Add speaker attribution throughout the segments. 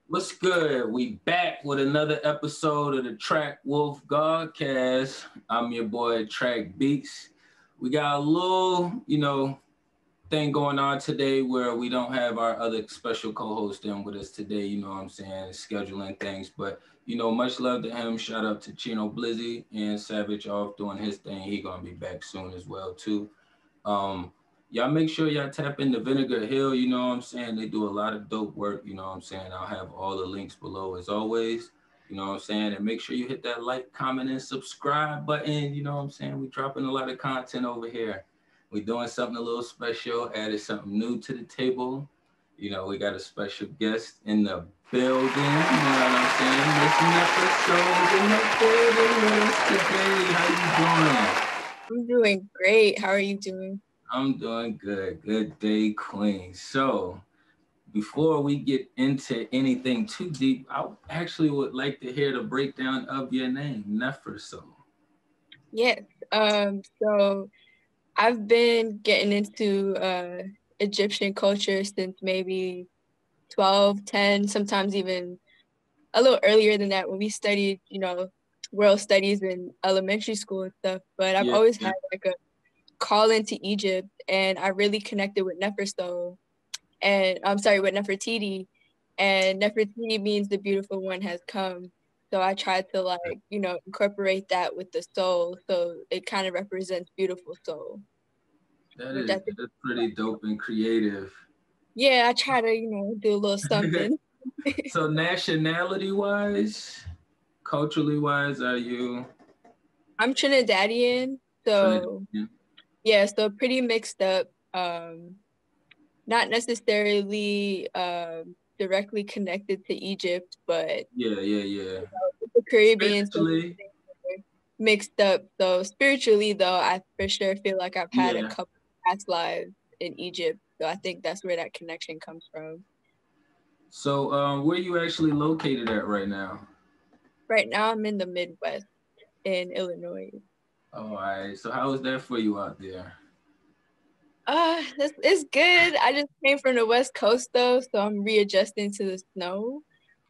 Speaker 1: What's good? We back with another episode of the TrakWolf Godcast. I'm your boy TrakBeatz. We got a little, thing going on today where we don't have our other special co-host in with us today, scheduling things. But, much love to him. Shout out to Cheno Bliss and Savage off doing his thing. He gonna be back soon as well, too. Y'all make sure y'all tap into Vinegar Hill, They do a lot of dope work, I'll have all the links below as always, And make sure you hit that like, comment, and subscribe button, We dropping a lot of content over here. We doing something a little special, added something new to the table. We got a special guest in the building, Miss Nefersoul in the building with us today. How
Speaker 2: you doing? I'm doing great. How are you doing?
Speaker 1: I'm doing good. Good day, Queen. So before we get into anything too deep, I actually would like to hear the breakdown of your name, Nefersoul.
Speaker 2: Yes. So I've been getting into Egyptian culture since maybe 12, 10, sometimes even a little earlier than that when we studied, world studies in elementary school and stuff. But I've always had like a call into Egypt, and I really connected with Nefersoul, and with Nefertiti, and Nefertiti means the beautiful one has come. So I tried to incorporate that with the soul, so it kind of represents beautiful soul.
Speaker 1: That's pretty dope and creative.
Speaker 2: Yeah, I try to do a little something.
Speaker 1: So nationality wise, culturally wise, are you?
Speaker 2: I'm Trinidadian, so yeah, so pretty mixed up. Not necessarily directly connected to Egypt, but
Speaker 1: the
Speaker 2: Caribbean, so mixed up. So spiritually, though, I for sure feel like I've had a couple past lives in Egypt, so I think that's where that connection comes from.
Speaker 1: So where are you actually located at right now?
Speaker 2: Right now, I'm in the Midwest in Illinois.
Speaker 1: All right. So how is that for you out there?
Speaker 2: It's good. I just came from the West Coast though, so I'm readjusting to the snow.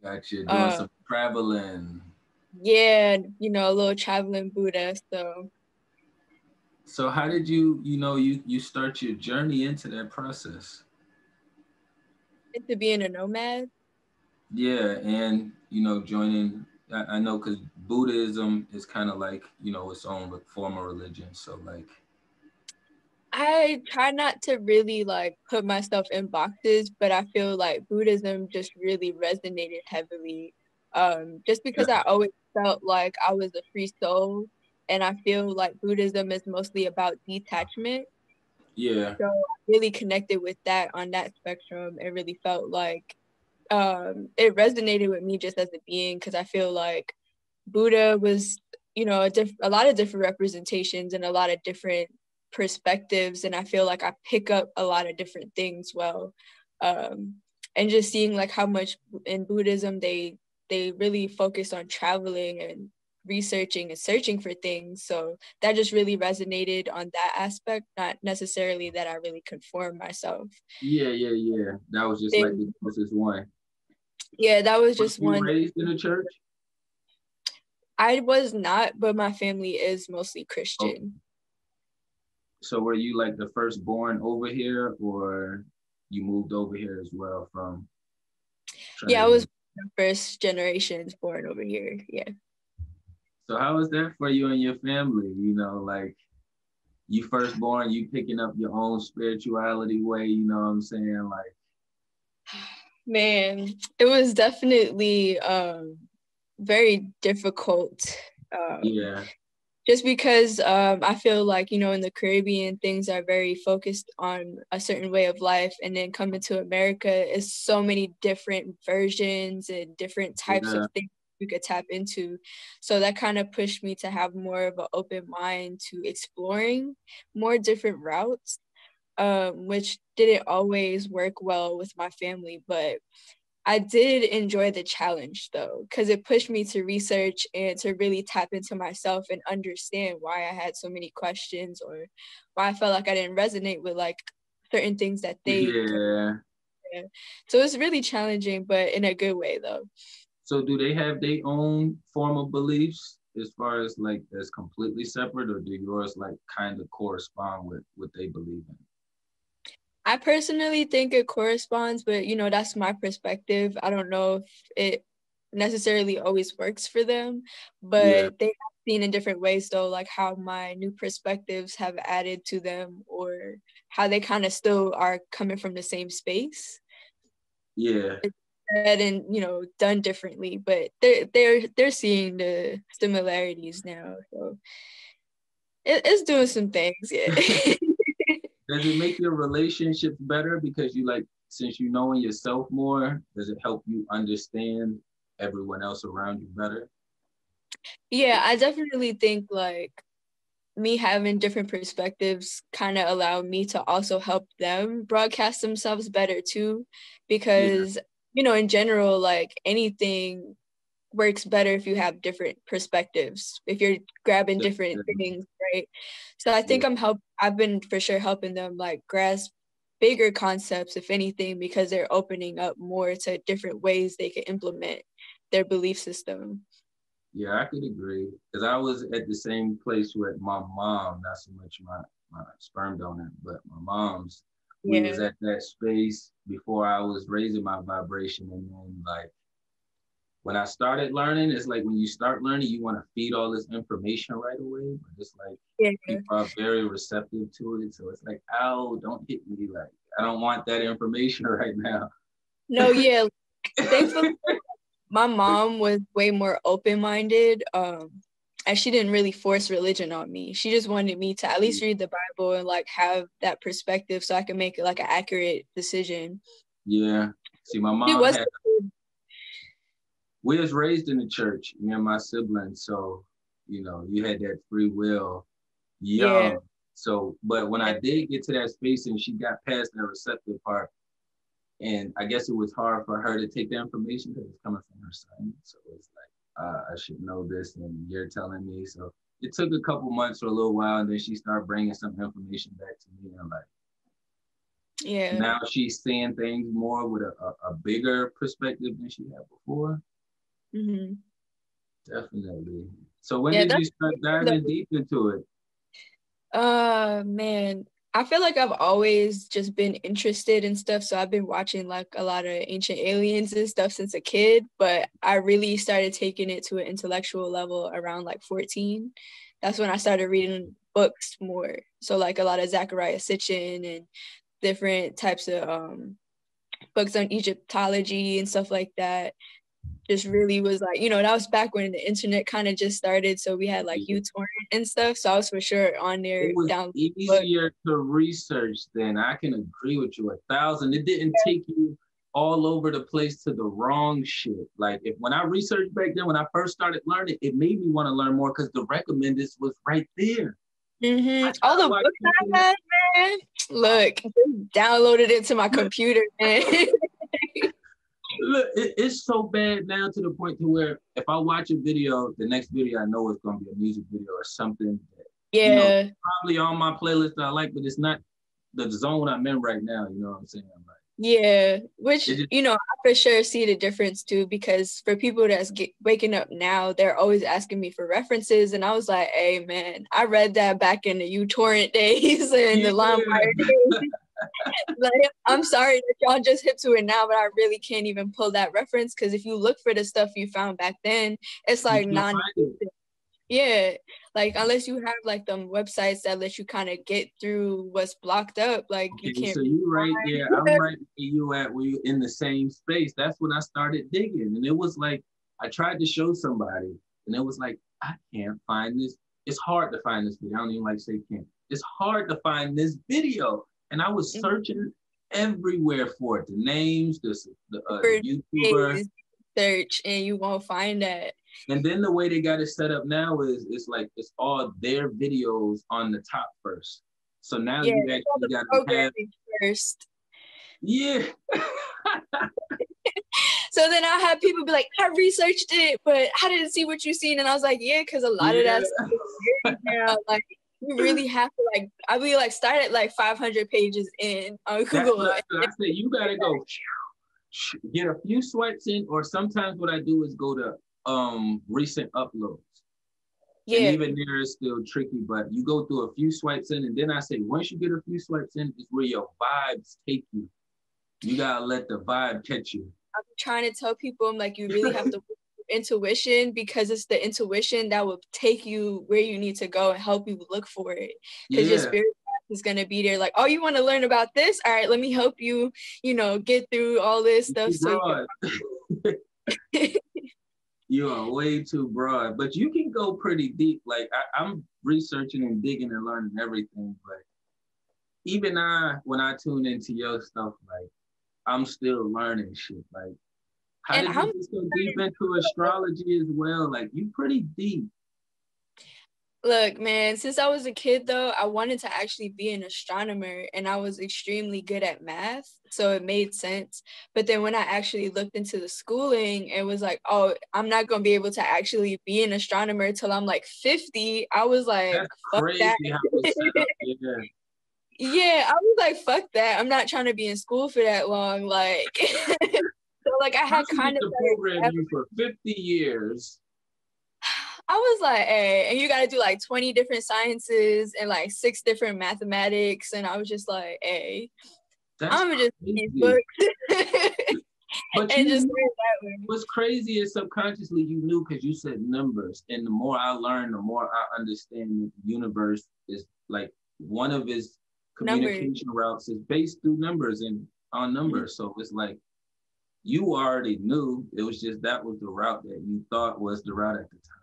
Speaker 1: Gotcha. Doing some traveling.
Speaker 2: Yeah, a little traveling Buddha.
Speaker 1: So how did you start your journey into that process?
Speaker 2: Into being a nomad?
Speaker 1: Yeah, and joining. I know because Buddhism is kind of like its own form of religion. So like.
Speaker 2: I try not to really put myself in boxes, but I feel like Buddhism just really resonated heavily. Just because I always felt like I was a free soul, and I feel like Buddhism is mostly about detachment.
Speaker 1: Yeah.
Speaker 2: So I really connected with that on that spectrum. It really felt like it resonated with me just as a being, because I feel like Buddha was, a lot of different representations and a lot of different perspectives, and I feel like I pick up a lot of different things and just seeing how much in Buddhism they really focus on traveling and researching and searching for things, so that just really resonated on that aspect, not necessarily that I really conform myself.
Speaker 1: Yeah, that was just like the closest one.
Speaker 2: Yeah, that was just one.
Speaker 1: Raised in a church?
Speaker 2: I was not, but my family is mostly Christian.
Speaker 1: Okay. So were you like the firstborn over here, or you moved over here as well from?
Speaker 2: Yeah, I was the first generations born over here. Yeah.
Speaker 1: So how was that for you and your family? You firstborn, you picking up your own spirituality way,
Speaker 2: Man, it was definitely very difficult. Just because I feel like, in the Caribbean, things are very focused on a certain way of life. And then coming to America is so many different versions and different types of things you could tap into. So that kind of pushed me to have more of an open mind to exploring more different routes, which didn't always work well with my family. But I did enjoy the challenge though, because it pushed me to research and to really tap into myself and understand why I had so many questions, or why I felt like I didn't resonate with like certain things that they
Speaker 1: Yeah.
Speaker 2: So it's really challenging, but in a good way though.
Speaker 1: So do they have their own form of beliefs as far as like that's completely separate, or do yours like kind of correspond with what they believe in?
Speaker 2: I personally think it corresponds, but you know, that's my perspective. I don't know if it necessarily always works for them,
Speaker 1: Yeah.
Speaker 2: but they have seen in different ways though, like how my new perspectives have added to them, or how they kind of still are coming from the same space.
Speaker 1: Yeah.
Speaker 2: And you know, done differently, but they're seeing the similarities now, so it's doing some things. Yeah.
Speaker 1: Does it make your relationships better because you like, since you knowing yourself more, does it help you understand everyone else around you better?
Speaker 2: Yeah, I definitely think like me having different perspectives kind of allow me to also help them broadcast themselves better too, because you know, in general, like anything works better if you have different perspectives, if you're grabbing different things, right? So I think I've been for sure helping them like grasp bigger concepts, if anything, because they're opening up more to different ways they can implement their belief system.
Speaker 1: Yeah, I could agree. Because I was at the same place with my mom, not so much my sperm donor, but my mom's. We was at that space before I was raising my vibration. And then like when I started learning, it's like when you start learning, you want to feed all this information right away. But it's like people are very receptive to it. So it's like, ow, don't hit me. Like, I don't want that information right now.
Speaker 2: No, yeah. Thankfully, my mom was way more open-minded. And she didn't really force religion on me. She just wanted me to at least read the Bible and like have that perspective so I can make like an accurate decision.
Speaker 1: Yeah. See, my mom we was raised in the church, me and my siblings. So, you know, you had that free will young. So, but when I did get to that space and she got past that receptive part, and I guess it was hard for her to take the information because it's coming from her son. So it's like, I should know this and you're telling me. So it took a couple months or a little while, and then she started bringing some information back to me. And like, now she's seeing things more with a bigger perspective than she had before.
Speaker 2: Mm-hmm.
Speaker 1: Definitely. So when did you start diving deep into it?
Speaker 2: Man, I feel like I've always just been interested in stuff. So I've been watching like a lot of Ancient Aliens and stuff since a kid, but I really started taking it to an intellectual level around like 14. That's when I started reading books more. So like a lot of Zecharia Sitchin and different types of books on Egyptology and stuff like that. Just really was like, you know, that was back when the internet kind of just started. So we had like uTorrent and stuff. So I was for sure on there.
Speaker 1: It was easier to research then. I can agree with you 1,000. It didn't take you all over the place to the wrong shit. Like when I researched back then, when I first started learning, it made me want to learn more because the recommended was right there.
Speaker 2: Mm-hmm. All the books I had, man. Look, downloaded it to my computer, man.
Speaker 1: Look, it's so bad now to the point to where if I watch a video, the next video I know it's going to be a music video or something that, you know, probably on my playlist that I like, but it's not the zone I'm in right now. You know what I'm saying?
Speaker 2: Like, which, you know, I for sure see the difference too, because for people that's waking up now, they're always asking me for references. And I was like, hey, man, I read that back in the uTorrent days and the LimeWire days. Like, I'm sorry that y'all just hip to it now, but I really can't even pull that reference, because if you look for the stuff you found back then, it's like like unless you have like them websites that let you kind of get through what's blocked up, like you can't.
Speaker 1: So you right there, I'm right where you at, where you in the same space. That's when I started digging, and it was like I tried to show somebody, and it was like I can't find this. It's hard to find this video. I don't even like to say can't. It's hard to find this video. And I was searching everywhere for it. The names, the YouTuber.
Speaker 2: Search and you won't find that.
Speaker 1: And then the way they got it set up now is it's like it's all their videos on the top first. So now you actually got to have
Speaker 2: first.
Speaker 1: Yeah.
Speaker 2: So then I had people be like, I researched it, but I didn't see what you seen. And I was like, yeah, because a lot of that stuff is weird now. Like, you really have to, like, I be like, start at like 500 pages in on Google.
Speaker 1: That's what I say. You gotta go get a few swipes in, or sometimes what I do is go to recent uploads. Yeah. And even there is still tricky, but you go through a few swipes in, and then I say, once you get a few swipes in, is where your vibes take you. You gotta let the vibe catch you.
Speaker 2: I'm trying to tell people, I'm like, you really have to work your intuition, because it's the intuition that will take you where you need to go and help you look for it. Because your spirit is gonna be there, like, oh, you want to learn about this? All right, let me help you, you know, get through all this stuff. So
Speaker 1: you are way too broad, but you can go pretty deep. Like I'm researching and digging and learning everything, but even when I tune into your stuff, like I'm still learning shit. Like, how did you get so deep into astrology as well? Like, you pretty deep.
Speaker 2: Look, man, since I was a kid, though, I wanted to actually be an astronomer, and I was extremely good at math, so it made sense. But then when I actually looked into the schooling, it was like, oh, I'm not going to be able to actually be an astronomer until I'm like 50. I was like,
Speaker 1: that's fuck crazy that. How it's set up. Yeah.
Speaker 2: Yeah, I was like, fuck that. I'm not trying to be in school for that long. Like, so like I had kind of
Speaker 1: program you for 50 years.
Speaker 2: I was like, hey, and you got to do like 20 different sciences and like 6 different mathematics. And I was just like, hey, I'm just read books.
Speaker 1: But and just that way. What's crazy is subconsciously you knew, because you said numbers. And the more I learn, the more I understand that the universe is like one of its communication routes is based through numbers and on numbers. So it's like you already knew. It was just that was the route that you thought was the route at the time.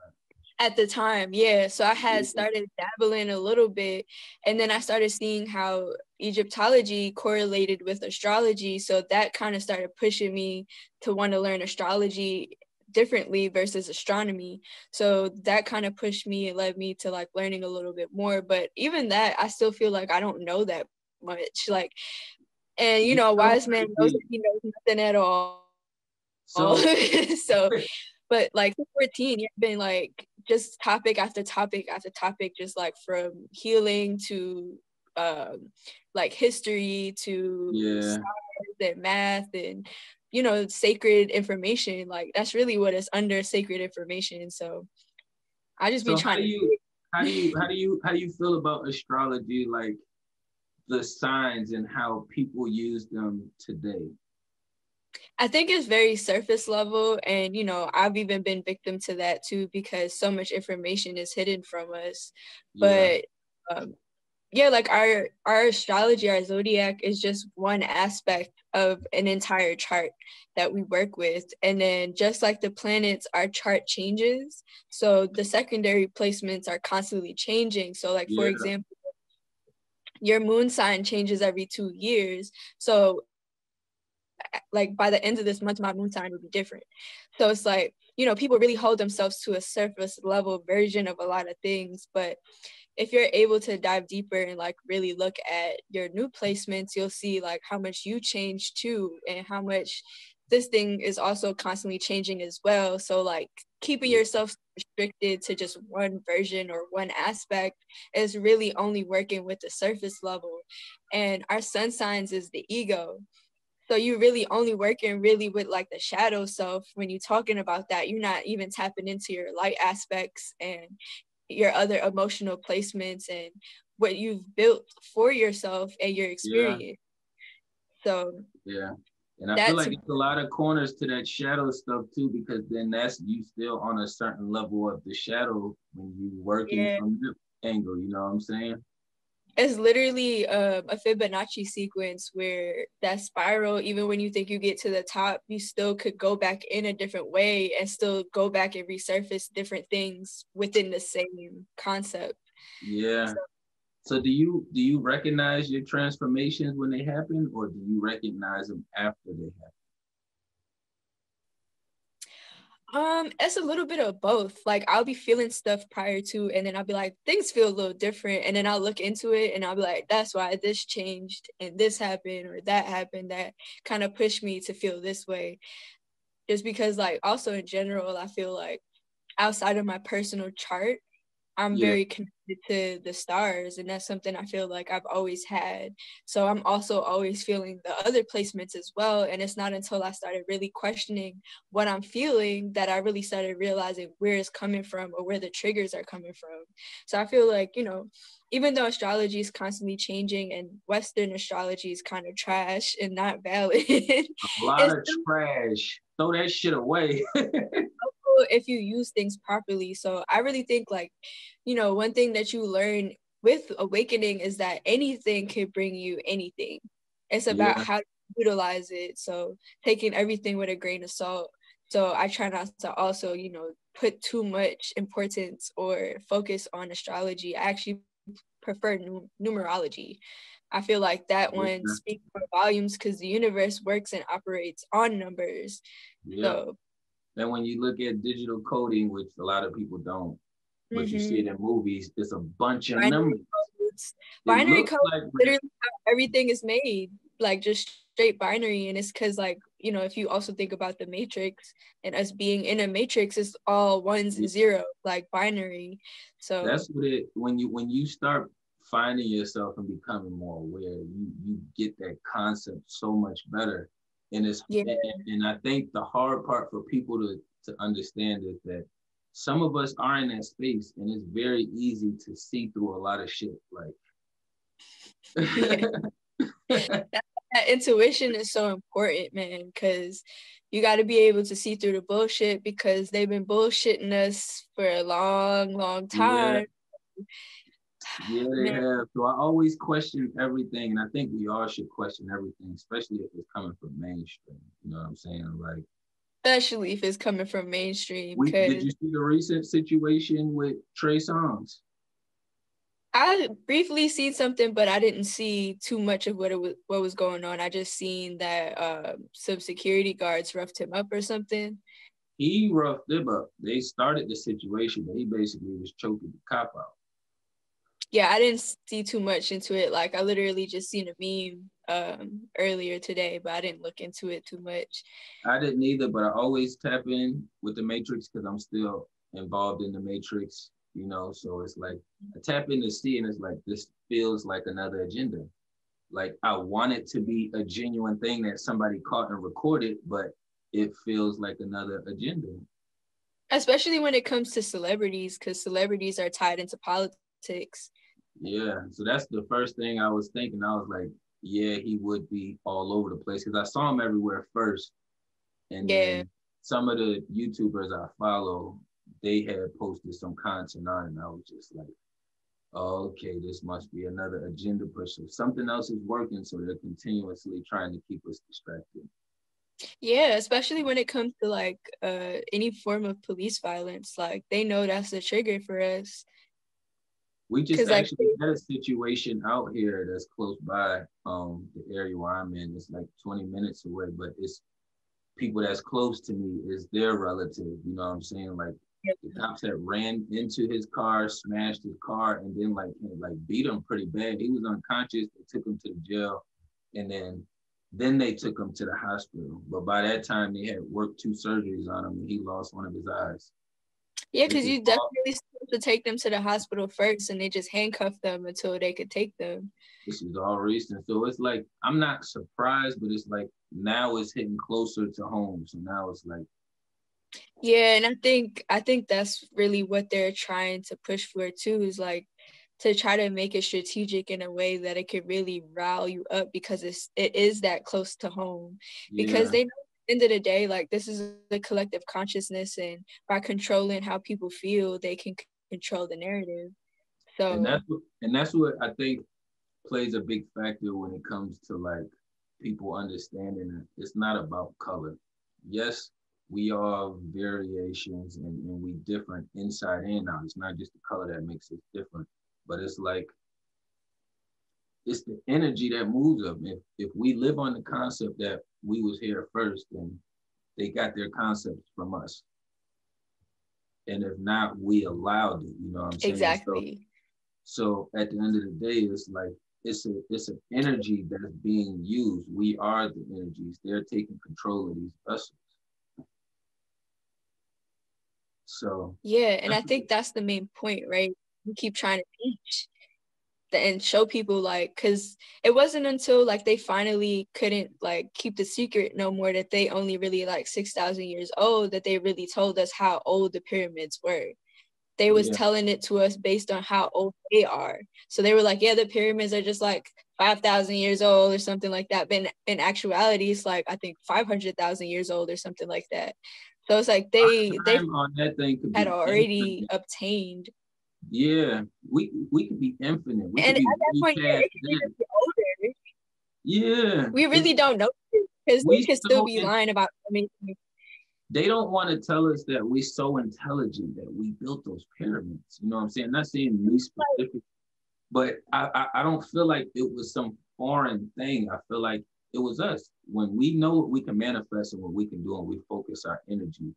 Speaker 2: At the time, yeah. So I had started dabbling a little bit, and then I started seeing how Egyptology correlated with astrology. So that kind of started pushing me to want to learn astrology differently versus astronomy. So that kind of pushed me and led me to like learning a little bit more. But even that, I still feel like I don't know that much. Like, and you know, a wise man knows that he knows nothing at all. So but like 14, you've been like just topic after topic after topic, just like from healing to like history to science and math and, you know, sacred information. Like that's really what is under sacred information. So I just be trying
Speaker 1: how do you feel about astrology, like the signs and how people use them today?
Speaker 2: I think it's very surface level, and you know, I've even been victim to that too, because so much information is hidden from us. But yeah, like our astrology, our zodiac is just one aspect of an entire chart that we work with. And then just like the planets, our chart changes. So the secondary placements are constantly changing. So like, for example, your moon sign changes every 2 years. So like by the end of this month, my moon sign will be different. So it's like, you know, people really hold themselves to a surface level version of a lot of things. But if you're able to dive deeper and like really look at your new placements, you'll see like how much you change too, and how much this thing is also constantly changing as well. So like keeping yourself restricted to just one version or one aspect is really only working with the surface level. And our sun signs is the ego. So you're really only working really with like the shadow self. When you're talking about that, you're not even tapping into your light aspects and your other emotional placements and what you've built for yourself and your experience. So
Speaker 1: and I feel like it's a lot of corners to that shadow stuff too, because then that's you still on a certain level of the shadow when you working from the angle, you know what I'm saying?
Speaker 2: It's literally a Fibonacci sequence where that spiral, even when you think you get to the top, you still could go back in a different way and still go back and resurface different things within the same concept.
Speaker 1: So do you recognize your transformations when they happen, or do you recognize them after they happen?
Speaker 2: It's a little bit of both. Like I'll be feeling stuff prior to, and then I'll be like, things feel a little different. And then I'll look into it and I'll be like, that's why this changed and this happened or that happened that kind of pushed me to feel this way. just because like also in general, I feel like outside of my personal chart, I'm
Speaker 1: Yeah,
Speaker 2: very connected to the stars, and that's something I feel like I've always had. So I'm also always feeling the other placements as well. And it's not until I started really questioning what I'm feeling that I really started realizing where it's coming from or where the triggers are coming from. So I feel like, you know, even though astrology is constantly changing and Western astrology is kind of trash and not valid,
Speaker 1: a lot
Speaker 2: it's
Speaker 1: of
Speaker 2: still
Speaker 1: trash. Throw that shit away.
Speaker 2: helpful if you use things properly. So I really think like, you know, one thing that you learn with awakening is that anything can bring you anything. It's about
Speaker 1: Yeah,
Speaker 2: how to utilize it. So taking everything with a grain of salt. So I try not to also, you know, put too much importance or focus on astrology. I actually prefer numerology. I feel like that one
Speaker 1: yeah,
Speaker 2: speaks for volumes because the universe works and operates on numbers.
Speaker 1: yeah.
Speaker 2: So
Speaker 1: And when you look at digital coding, which a lot of people don't, but you see
Speaker 2: mhm.
Speaker 1: it in movies, it's a bunch of
Speaker 2: binary
Speaker 1: numbers.
Speaker 2: codes.
Speaker 1: It
Speaker 2: Binary
Speaker 1: looks
Speaker 2: code
Speaker 1: like
Speaker 2: is literally how everything is made, like just straight binary. And it's because, like, you know, if you also think about the matrix and us being in a matrix, it's all ones and zeros, like binary. So
Speaker 1: that's what it when you start finding yourself and becoming more aware, you get that concept so much better. And it's
Speaker 2: yeah,
Speaker 1: and I think the hard part for people to understand is that some of us are in that space and it's very easy to see through a lot of shit.
Speaker 2: yeah.
Speaker 1: Like
Speaker 2: That intuition is so important, man, because you got to be able to see through the bullshit because they've been bullshitting us for a long, long
Speaker 1: yeah,
Speaker 2: time,
Speaker 1: yeah, they
Speaker 2: man.
Speaker 1: have. So I always question everything, and I think we all should question everything, especially if it's coming from mainstream. You know what I'm saying? Like,
Speaker 2: Especially if it's coming from mainstream,
Speaker 1: we did
Speaker 2: because
Speaker 1: you see the recent situation with Trey Songz?
Speaker 2: I briefly seen something, but I didn't see too much of what was going on. I just seen that some security guards roughed him up or something.
Speaker 1: He roughed them up. They started the situation, but he basically was choking the cop out.
Speaker 2: Yeah, I didn't see too much into it. Like I literally just seen a meme earlier today, but I didn't look into it too much.
Speaker 1: I didn't either, but I always tap in with the Matrix because I'm still involved in the Matrix, you know. So it's like I tap in to see, and it's like this feels like another agenda. Like I want it to be a genuine thing that somebody caught and recorded, but it feels like another agenda.
Speaker 2: Especially when it comes to celebrities, because celebrities are tied into politics.
Speaker 1: Yeah. So that's the first thing I was thinking. I was like, yeah, he would be all over the place because I saw him everywhere first. And
Speaker 2: Yeah.
Speaker 1: then some of the YouTubers I follow, they had posted some content on it. And I was just like, oh, okay, this must be another agenda pusher. Something else is working. So they're continuously trying to keep us distracted.
Speaker 2: Yeah, especially when it comes to like any form of police violence. Like they know that's the trigger for us.
Speaker 1: We just
Speaker 2: Cause like
Speaker 1: actually had a situation out here that's close by the area where I'm in. It's like 20 minutes away, but it's people that's close to me is their relative. You know what I'm saying? Like the cops that ran into his car, smashed his car, and then like beat him pretty bad. He was unconscious. They took him to the jail, and then they took him to the hospital. But by that time, they had worked 2 surgeries on him, and he lost one of his eyes.
Speaker 2: yeah,
Speaker 1: This
Speaker 2: because
Speaker 1: is
Speaker 2: you
Speaker 1: all
Speaker 2: definitely supposed to take them to the hospital first, and they just handcuffed them until they could take them.
Speaker 1: this is all recent. So it's like I'm not surprised, but it's like now it's hitting closer to home. So now it's like,
Speaker 2: Yeah, and I think that's really what they're trying to push for too, is like to try to make it strategic in a way that it could really rile you up because it is that close to home. Because
Speaker 1: yeah.
Speaker 2: they know at the end of the day, like this is a collective consciousness, and by controlling how people feel, they can control the narrative.
Speaker 1: And
Speaker 2: So
Speaker 1: that's what I think plays a big factor when it comes to like people understanding it. It's not about color. Yes, we are variations and we different inside and out. It's not just the color that makes us different, but it's like it's the energy that moves them. If we live on the concept that we was here first, then they got their concepts from us. And if not, we allowed it. You know what I'm saying?
Speaker 2: exactly.
Speaker 1: So at the end of the day, it's like it's an energy that's being used. We are the energies. They're taking control of these vessels. So
Speaker 2: yeah, and I think that's the main point, right? We keep trying to teach and show people, like, because it wasn't until like they finally couldn't like keep the secret no more, that they only really like 6,000 years old, that they really told us how old the pyramids were. They was telling it to us based on how old they are. So they were like, yeah, the pyramids are just like 5,000 years old or something like that. But in actuality, it's like, I think 500,000 years old or something like that. So it's like they
Speaker 1: on that thing could
Speaker 2: had
Speaker 1: be
Speaker 2: already
Speaker 1: infinite.
Speaker 2: obtained.
Speaker 1: Yeah, we could be infinite. We
Speaker 2: And
Speaker 1: could be
Speaker 2: at that
Speaker 1: way
Speaker 2: point, yeah,
Speaker 1: past
Speaker 2: it could
Speaker 1: that.
Speaker 2: even be older.
Speaker 1: Yeah.
Speaker 2: We really don't know, because
Speaker 1: We
Speaker 2: they could still
Speaker 1: so
Speaker 2: be lying about something.
Speaker 1: they don't want to tell us that we're so intelligent that we built those pyramids. You know what I'm saying? I'm not saying me specific, but I don't feel like it was some foreign thing. I feel like it was us. When we know what we can manifest and what we can do, and we focus our energy.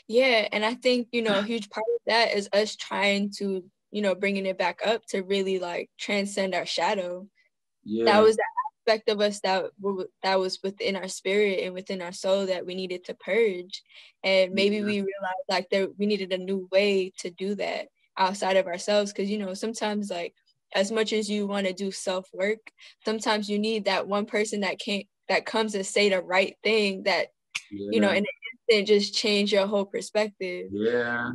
Speaker 2: Yeah, and I think, a huge part of that is us trying to, bringing it back up to really like transcend our shadow.
Speaker 1: Yeah.
Speaker 2: That was the aspect of us that was within our spirit and within our soul that we needed to purge. And maybe we realized like we needed a new way to do that outside of ourselves. Because, sometimes like as much as you want to do self-work, sometimes you need that one person that comes and say the right thing that, in an instant just change your whole perspective.
Speaker 1: Yeah.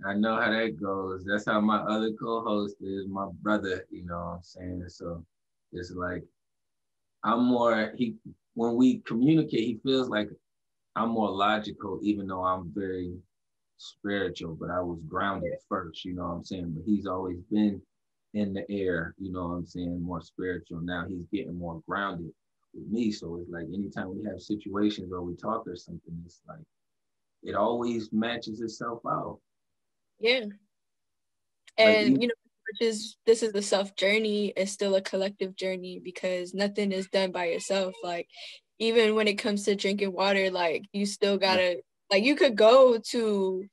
Speaker 1: I know how that goes. That's how my other co-host is, my brother, you know what I'm saying? So it's like when we communicate, he feels like I'm more logical, even though I'm very spiritual, but I was grounded first, you know what I'm saying? But he's always been in the air, you know what I'm saying, more spiritual. Now he's getting more grounded with me. So it's like anytime we have situations or we talk or something, it's like it always matches itself out.
Speaker 2: Yeah. And this is the self journey, is still a collective journey, because nothing is done by yourself. Like even when it comes to drinking water, like you still gotta like you could go to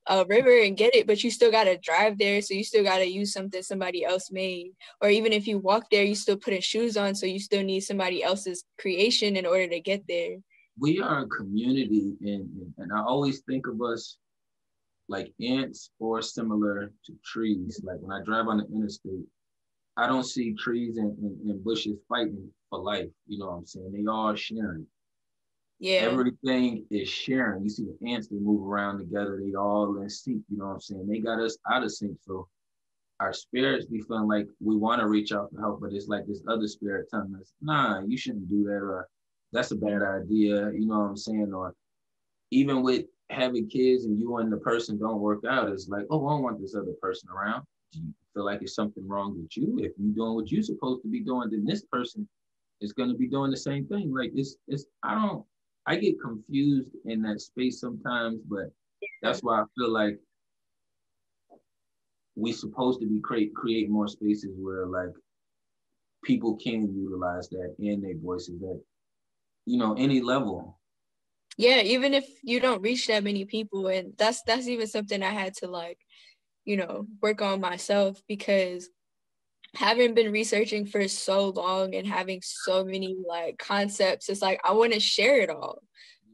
Speaker 2: a river and get it, but you still gotta drive there, so you still gotta use something somebody else made. Or even if you walk there, you still putting shoes on, so you still need somebody else's creation in order to get there.
Speaker 1: We are a community, and I always think of us like ants or similar to trees. Like when I drive on the interstate, I don't see trees and bushes fighting for life. You know what I'm saying? They all sharing.
Speaker 2: Yeah.
Speaker 1: Everything is sharing. You see the ants, they move around together. They all in sync. You know what I'm saying? They got us out of sync. So our spirits be feeling like we want to reach out for help, but it's like this other spirit telling us, nah, you shouldn't do that, or that's a bad idea. You know what I'm saying? Or even with having kids and you and the person don't work out, it's like, oh, I don't want this other person around. Do you feel like it's something wrong with you? If you're doing what you're supposed to be doing, then this person is going to be doing the same thing. Like I get confused in that space sometimes, but that's why I feel like we supposed to be create more spaces where like people can utilize that in their voices at any level.
Speaker 2: Yeah, even if you don't reach that many people. And that's even something I had to like, work on myself, because having been researching for so long and having so many like concepts, it's like I want to share it all.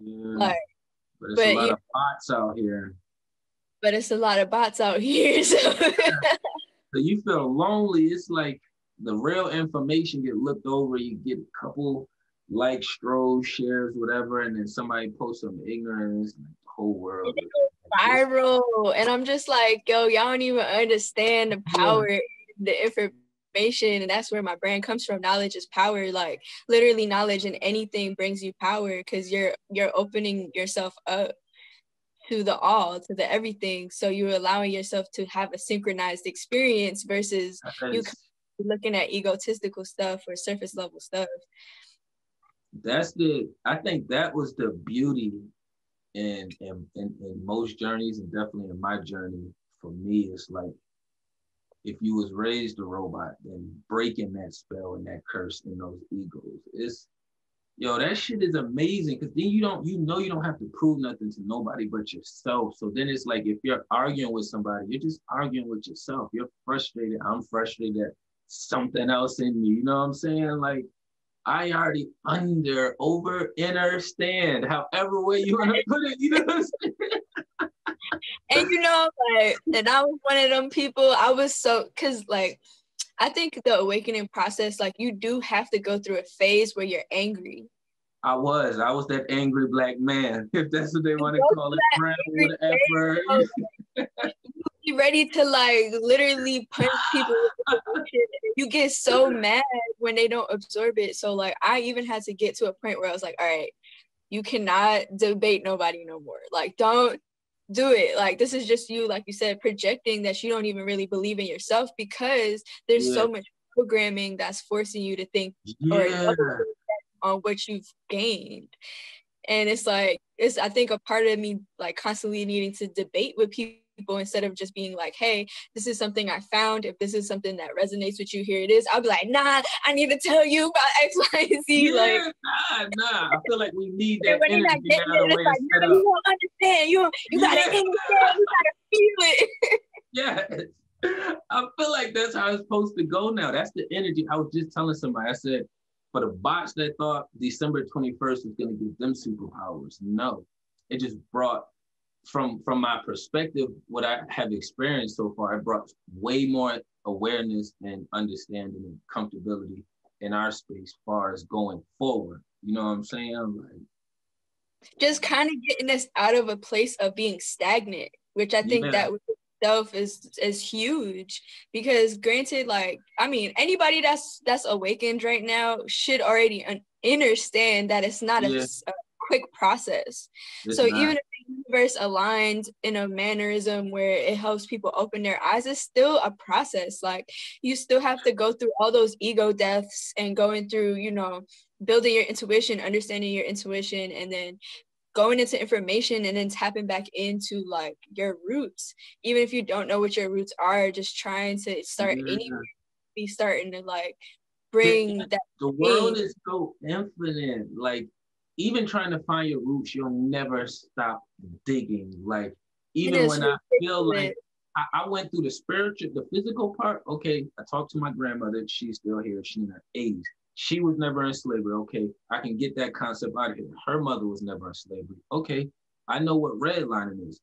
Speaker 1: Yeah, like, but it's a lot of bots out here.
Speaker 2: But it's a lot of bots out here. So,
Speaker 1: so you feel lonely. It's like the real information get looked over. You get a couple like strolls, shares, whatever, and then somebody posts some ignorance, like the whole world
Speaker 2: viral. And I'm just like, yo, y'all don't even understand the power, the information. And that's where my brand comes from. Knowledge is power. Like literally knowledge in anything brings you power, because you're opening yourself up to the all, to the everything. So you're allowing yourself to have a synchronized experience versus you looking at egotistical stuff or surface level stuff.
Speaker 1: I think that was the beauty in most journeys, and definitely in my journey. For me, it's like if you was raised a robot, then breaking that spell and that curse and those egos, that shit is amazing, because then you don't have to prove nothing to nobody but yourself. So then it's like if you're arguing with somebody, you're just arguing with yourself. You're frustrated. I'm frustrated at something else in me. You know what I'm saying? Like I already understand, however way you want to put it. You know what I'm saying?
Speaker 2: you know, like, and I was one of them people. I was so, cause like, I think the awakening process, like you do have to go through a phase where you're angry.
Speaker 1: I was that angry black man, if that's what they want to call it, brown with an F word.
Speaker 2: You ready to like literally punch people with you get so mad when they don't absorb it. So like I even had to get to a point where I was like, all right, you cannot debate nobody no more. Like don't do it. Like this is just you, like you said, projecting that you don't even really believe in yourself because there's so much programming that's forcing you to think or on what you've gained. And it's like, it's, I think a part of me like constantly needing to debate with people instead of just being like, hey, this is something I found. If this is something that resonates with you, here it is. I'll be like, nah, I need to tell you about X, Y, and Z. Like,
Speaker 1: nah. I feel like we need that energy now the way
Speaker 2: like,
Speaker 1: it's set
Speaker 2: up. You don't understand. You gotta understand. You gotta feel it.
Speaker 1: Yes. I feel like that's how it's supposed to go now. That's the energy. I was just telling somebody, I said, for the bots that thought December 21st was going to give them superpowers, no. It just brought, from my perspective, what I have experienced so far, it brought way more awareness and understanding and comfortability in our space as far as going forward. You know what I'm saying? Like,
Speaker 2: just kind of getting us out of a place of being stagnant, which I think that itself is huge, because granted, like, I mean, anybody that's awakened right now should already understand that it's not a quick process. It's so not. Even if the universe aligns in a mannerism where it helps people open their eyes, it's still a process. Like you still have to go through all those ego deaths and going through, you know, building your intuition, understanding your intuition, and then going into information and then tapping back into like your roots. Even if you don't know what your roots are, just trying to start anywhere, be starting to like bring that.
Speaker 1: The world is so infinite. Like even trying to find your roots, you'll never stop digging. Like even when I feel like I went through the spiritual, the physical part. Okay, I talked to my grandmother. She's still here. She's in her 80s. She was never in slavery. Okay, I can get that concept out of here. Her mother was never in slavery. Okay, I know what redlining is.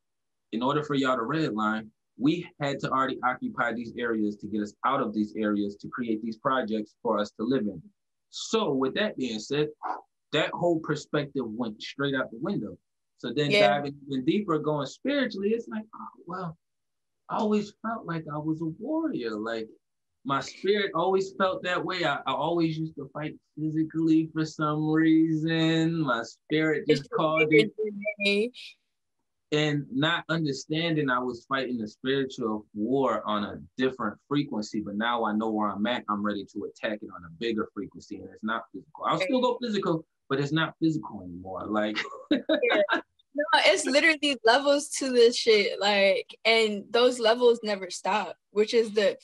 Speaker 1: In order for y'all to redline, we had to already occupy these areas to get us out of these areas to create these projects for us to live in. So with that being said, that whole perspective went straight out the window. So then diving even deeper, going spiritually, it's like, oh, well, I always felt like I was a warrior. Like my spirit always felt that way. I always used to fight physically for some reason. My spirit just called it. And not understanding I was fighting a spiritual war on a different frequency, but now I know where I'm at. I'm ready to attack it on a bigger frequency, and it's not physical. I'll still go physical, but it's not physical anymore. Like,
Speaker 2: no, it's literally levels to this shit. Like, and those levels never stop, which is the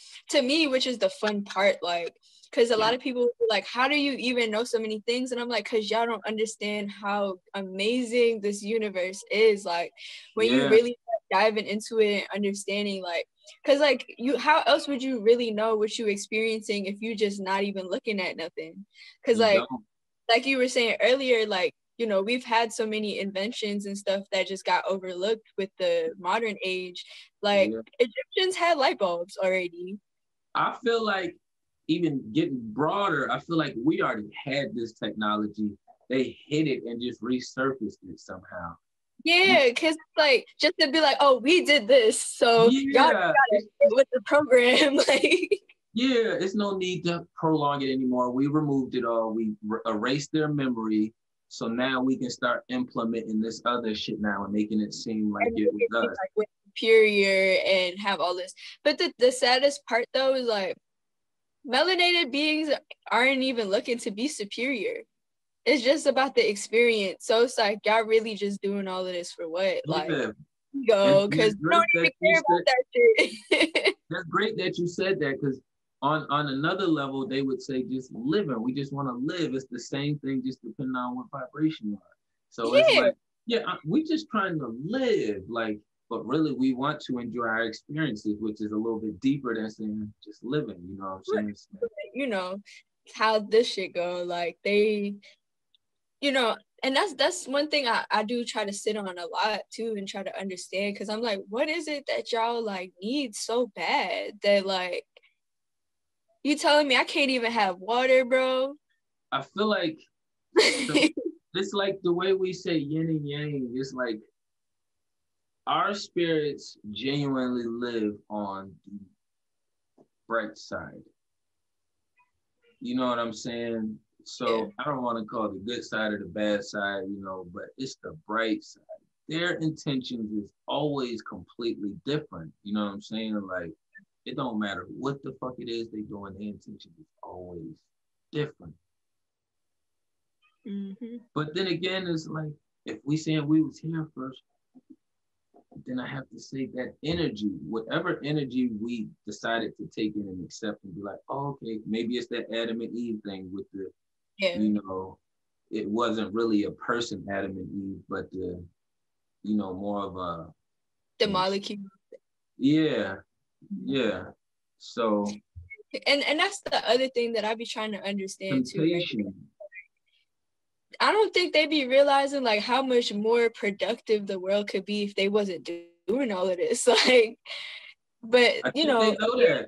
Speaker 2: fun part. Like, because a lot of people are like, how do you even know so many things? And I'm like, because y'all don't understand how amazing this universe is. Like when you really diving into it and understanding, like, because like how else would you really know what you're experiencing if you just not even looking at nothing? Because like you were saying earlier, like, you know, we've had so many inventions and stuff that just got overlooked with the modern age. Like Egyptians had light bulbs already.
Speaker 1: I feel like even getting broader, I feel like we already had this technology. They hid it and just resurfaced it somehow.
Speaker 2: Yeah, because like just to be like, oh, we did this, so y'all got it with the program. Like,
Speaker 1: yeah, it's no need to prolong it anymore. We removed it all. We erased their memory. So now we can start implementing this other shit now and making it seem like it was us.
Speaker 2: Like superior and have all this. But the saddest part though is like melanated beings aren't even looking to be superior. It's just about the experience. So it's like y'all really just doing all of this for what? Like go, because you don't even care about that shit.
Speaker 1: That's great that you said that, because on another level, they would say just living. We just want to live. It's the same thing, just depending on what vibration you are. So it's like, we just trying to live, like, but really we want to enjoy our experiences, which is a little bit deeper than saying just living, you know what I'm saying?
Speaker 2: You know, how this shit go, like they, you know, And that's one thing I do try to sit on a lot too and try to understand, because I'm like, what is it that y'all like need so bad that like you telling me I can't even have water, bro?
Speaker 1: I feel like it's like the way we say yin and yang. It's like our spirits genuinely live on the bright side. You know what I'm saying? So
Speaker 2: Yeah.
Speaker 1: I don't want to call it the good side or the bad side, but it's the bright side. Their intentions is always completely different. You know what I'm saying? Like, it don't matter what the fuck it is they doing, their intention is always different.
Speaker 2: Mm-hmm.
Speaker 1: But then again, it's like, if we saying we was here first, then I have to say that energy, whatever energy we decided to take in and accept and be like, oh, okay, maybe it's that Adam and Eve thing with the, it wasn't really a person, Adam and Eve, but the, more of a
Speaker 2: the molecule.
Speaker 1: Yeah. So
Speaker 2: and that's the other thing that I be trying to understand
Speaker 1: temptation.
Speaker 2: too. Right? I don't think they be realizing like how much more productive the world could be if they wasn't doing all of this. Like, but
Speaker 1: I think they know that.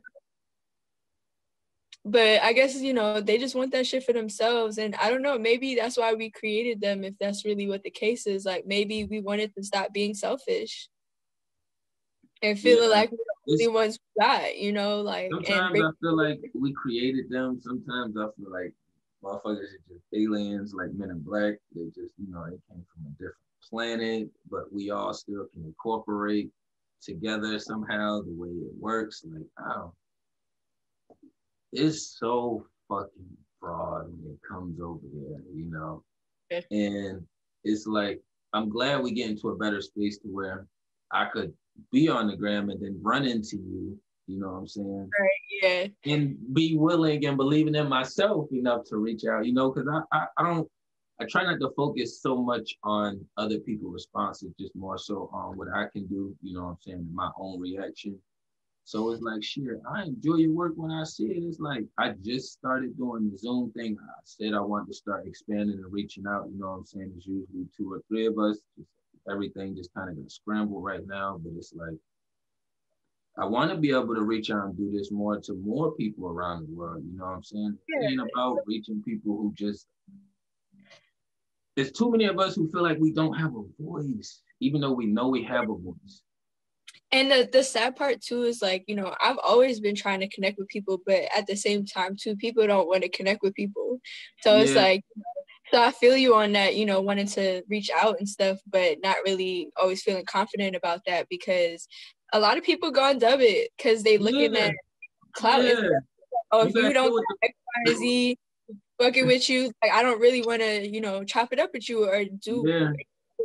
Speaker 2: But I guess, they just want that shit for themselves. And I don't know, maybe that's why we created them, if that's really what the case is. Like, maybe we wanted to stop being selfish and feeling like we're the only ones who got, like.
Speaker 1: Sometimes I feel like we created them. Sometimes I feel like motherfuckers are just aliens, like Men in Black. They just, they came from a different planet, but we all still can incorporate together somehow the way it works. Like, it's so fucking broad when it comes over there, And it's like, I'm glad we get into a better space to where I could be on the gram and then run into you, you know what I'm saying?
Speaker 2: Right, yeah.
Speaker 1: And be willing and believing in myself enough to reach out, because I try not to focus so much on other people's responses, just more so on what I can do, you know what I'm saying, my own reaction. So it's like, shit, I enjoy your work when I see it. It's like, I just started doing the Zoom thing. I said I wanted to start expanding and reaching out. You know what I'm saying? It's usually 2 or 3 of us. Everything just kind of got scrambled right now. But it's like, I want to be able to reach out and do this more to more people around the world. You know what I'm saying? It ain't about reaching people who just, there's too many of us who feel like we don't have a voice, even though we know we have a voice.
Speaker 2: And the sad part too is like, I've always been trying to connect with people, but at the same time too, people don't want to connect with people. So it's like, so I feel you on that, wanting to reach out and stuff, but not really always feeling confident about that, because a lot of people go and dub it because they looking at clout. Oh, if you don't X, Y, Z fucking with you, like I don't really want to, chop it up with you or do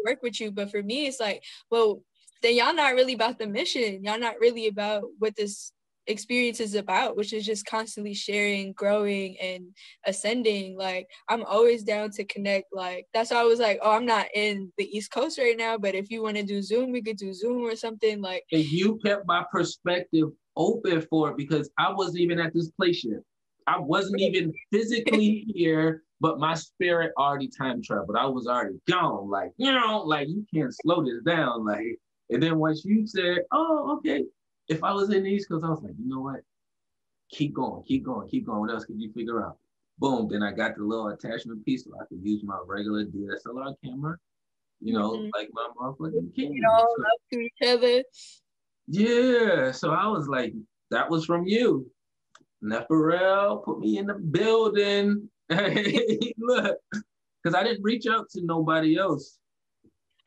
Speaker 2: work with you. But for me, it's like, well, then y'all not really about the mission. Y'all not really about what this experience is about, which is just constantly sharing, growing, and ascending. Like, I'm always down to connect. Like, that's why I was like, oh, I'm not in the East Coast right now, but if you want to do Zoom, we could do Zoom or something. Like,
Speaker 1: and you kept my perspective open for it, because I wasn't even at this place yet. I wasn't even physically here, but my spirit already time traveled. I was already gone. Like, like you can't slow this down. Like, and then once you said, oh, okay. If I was in the East Coast, I was like, you know what? Keep going. What else could you figure out? Boom. Then I got the little attachment piece so I could use my regular DSLR camera, like my motherfucking king.
Speaker 2: All up to each other.
Speaker 1: Yeah. So I was like, that was from you. Nefersoul put me in the building. Look, because I didn't reach out to nobody else.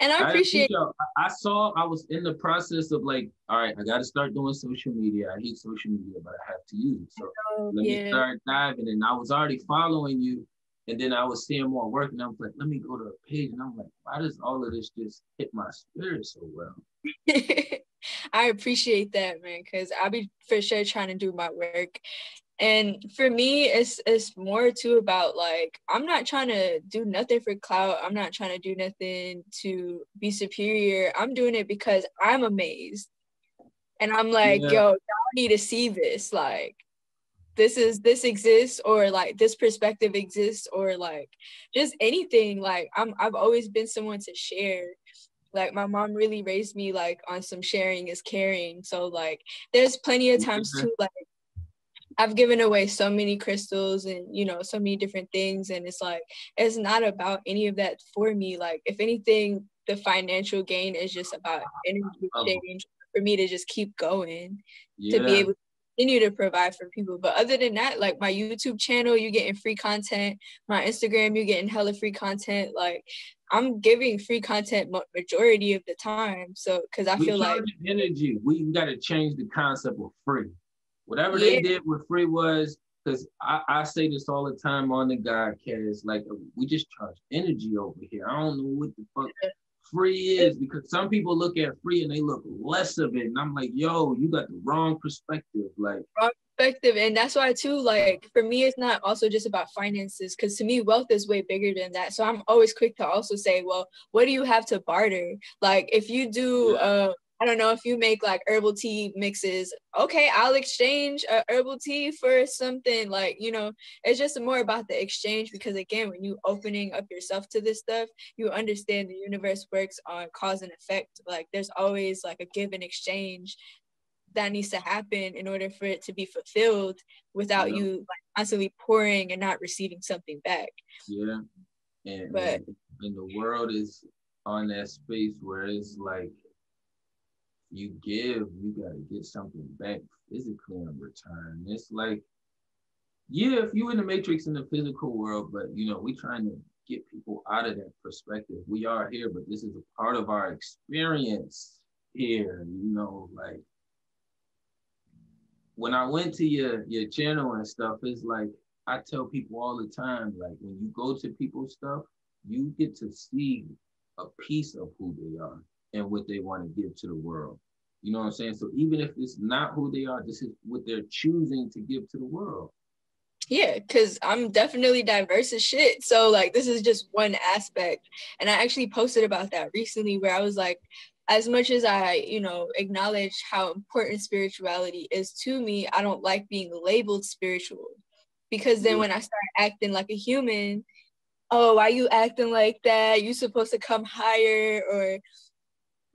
Speaker 2: And I appreciate
Speaker 1: I was in the process of like, all right, I got to start doing social media. I hate social media, but I have to use it. So let me start diving. And I was already following you. And then I was seeing more work. And I was like, let me go to a page. And I'm like, why does all of this just hit my spirit so well?
Speaker 2: I appreciate that, man, because I'll be for sure trying to do my work. And for me, it's more too about like, I'm not trying to do nothing for clout. I'm not trying to do nothing to be superior. I'm doing it because I'm amazed. And I'm like, yo, y'all need to see this. Like, this exists, or like this perspective exists, or like just anything. Like I've always been someone to share. Like my mom really raised me like on some sharing is caring. So like there's plenty of times too, like I've given away so many crystals and, you know, so many different things. And it's like, it's not about any of that for me. Like, if anything, the financial gain is just about energy exchange for me to just keep going, to be able to continue to provide for people. But other than that, like my YouTube channel, you're getting free content. My Instagram, you're getting hella free content. Like, I'm giving free content majority of the time. So, because I feel like
Speaker 1: energy, we got to change the concept of free. Whatever they did with free was, because I say this all the time on the Godcast, like we just charge energy over here. I don't know what the fuck free is, because some people look at free and they look less of it. And I'm like, yo, you got the wrong perspective. Like
Speaker 2: wrong perspective. And that's why too, like for me, it's not also just about finances, because to me, wealth is way bigger than that. So I'm always quick to also say, well, what do you have to barter? Like if you do I don't know, if you make like herbal tea mixes, okay, I'll exchange a herbal tea for something. Like, you know, it's just more about the exchange, because again, when you opening up yourself to this stuff, you understand the universe works on cause and effect. Like there's always like a give and exchange that needs to happen in order for it to be fulfilled, without you like constantly pouring and not receiving something back.
Speaker 1: Yeah. And the world is on that space where it's like, you give, you gotta get something back physically in return. It's like, yeah, if you in the matrix in the physical world, but you know, we trying to get people out of that perspective. We are here, but this is a part of our experience here, you know, like when I went to your channel and stuff, it's like I tell people all the time, like when you go to people's stuff, you get to see a piece of who they are and what they want to give to the world. You know what I'm saying? So even if it's not who they are, this is what they're choosing to give to the world.
Speaker 2: Yeah, because I'm definitely diverse as shit. So like this is just one aspect. And I actually posted about that recently, where I was like, as much as I, you know, acknowledge how important spirituality is to me, I don't like being labeled spiritual. Because then when I start acting like a human, oh, why you acting like that? You supposed to come higher, or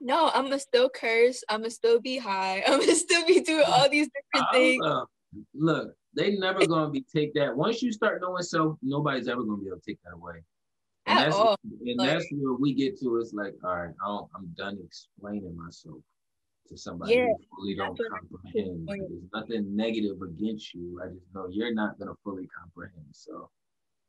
Speaker 2: no, I'm gonna still curse. I'm gonna still be high. I'm gonna still be doing all these different things.
Speaker 1: Look, they never gonna take that. Once you start knowing self, nobody's ever gonna be able to take that away. And
Speaker 2: at all.
Speaker 1: That's where we get to. It's like, all right, I'm done explaining myself to somebody who fully don't comprehend. There's nothing negative against you. I just know you're not gonna fully comprehend. So.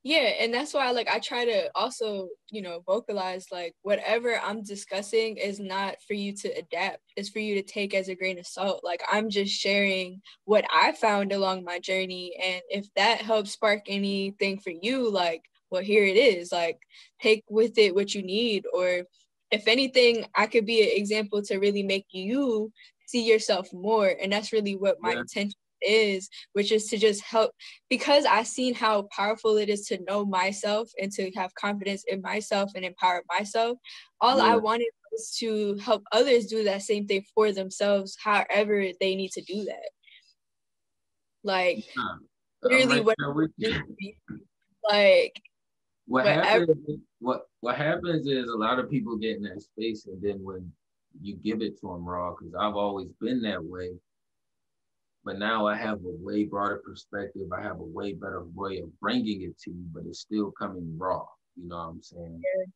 Speaker 2: Yeah, and that's why like I try to also, you know, vocalize like whatever I'm discussing is not for you to adapt. It's for you to take as a grain of salt. Like I'm just sharing what I found along my journey, and if that helps spark anything for you, like, well, here it is. Like take with it what you need, or if anything, I could be an example to really make you see yourself more. And that's really what my intention is, which is to just help, because I've seen how powerful it is to know myself and to have confidence in myself and empower myself. All I wanted was to help others do that same thing for themselves, however they need to do that. Like literally like
Speaker 1: what happens is a lot of people get in that space, and then when you give it to them raw, because I've always been that way. But now I have a way broader perspective. I have a way better way of bringing it to you, but it's still coming raw. You know what I'm saying? Yeah.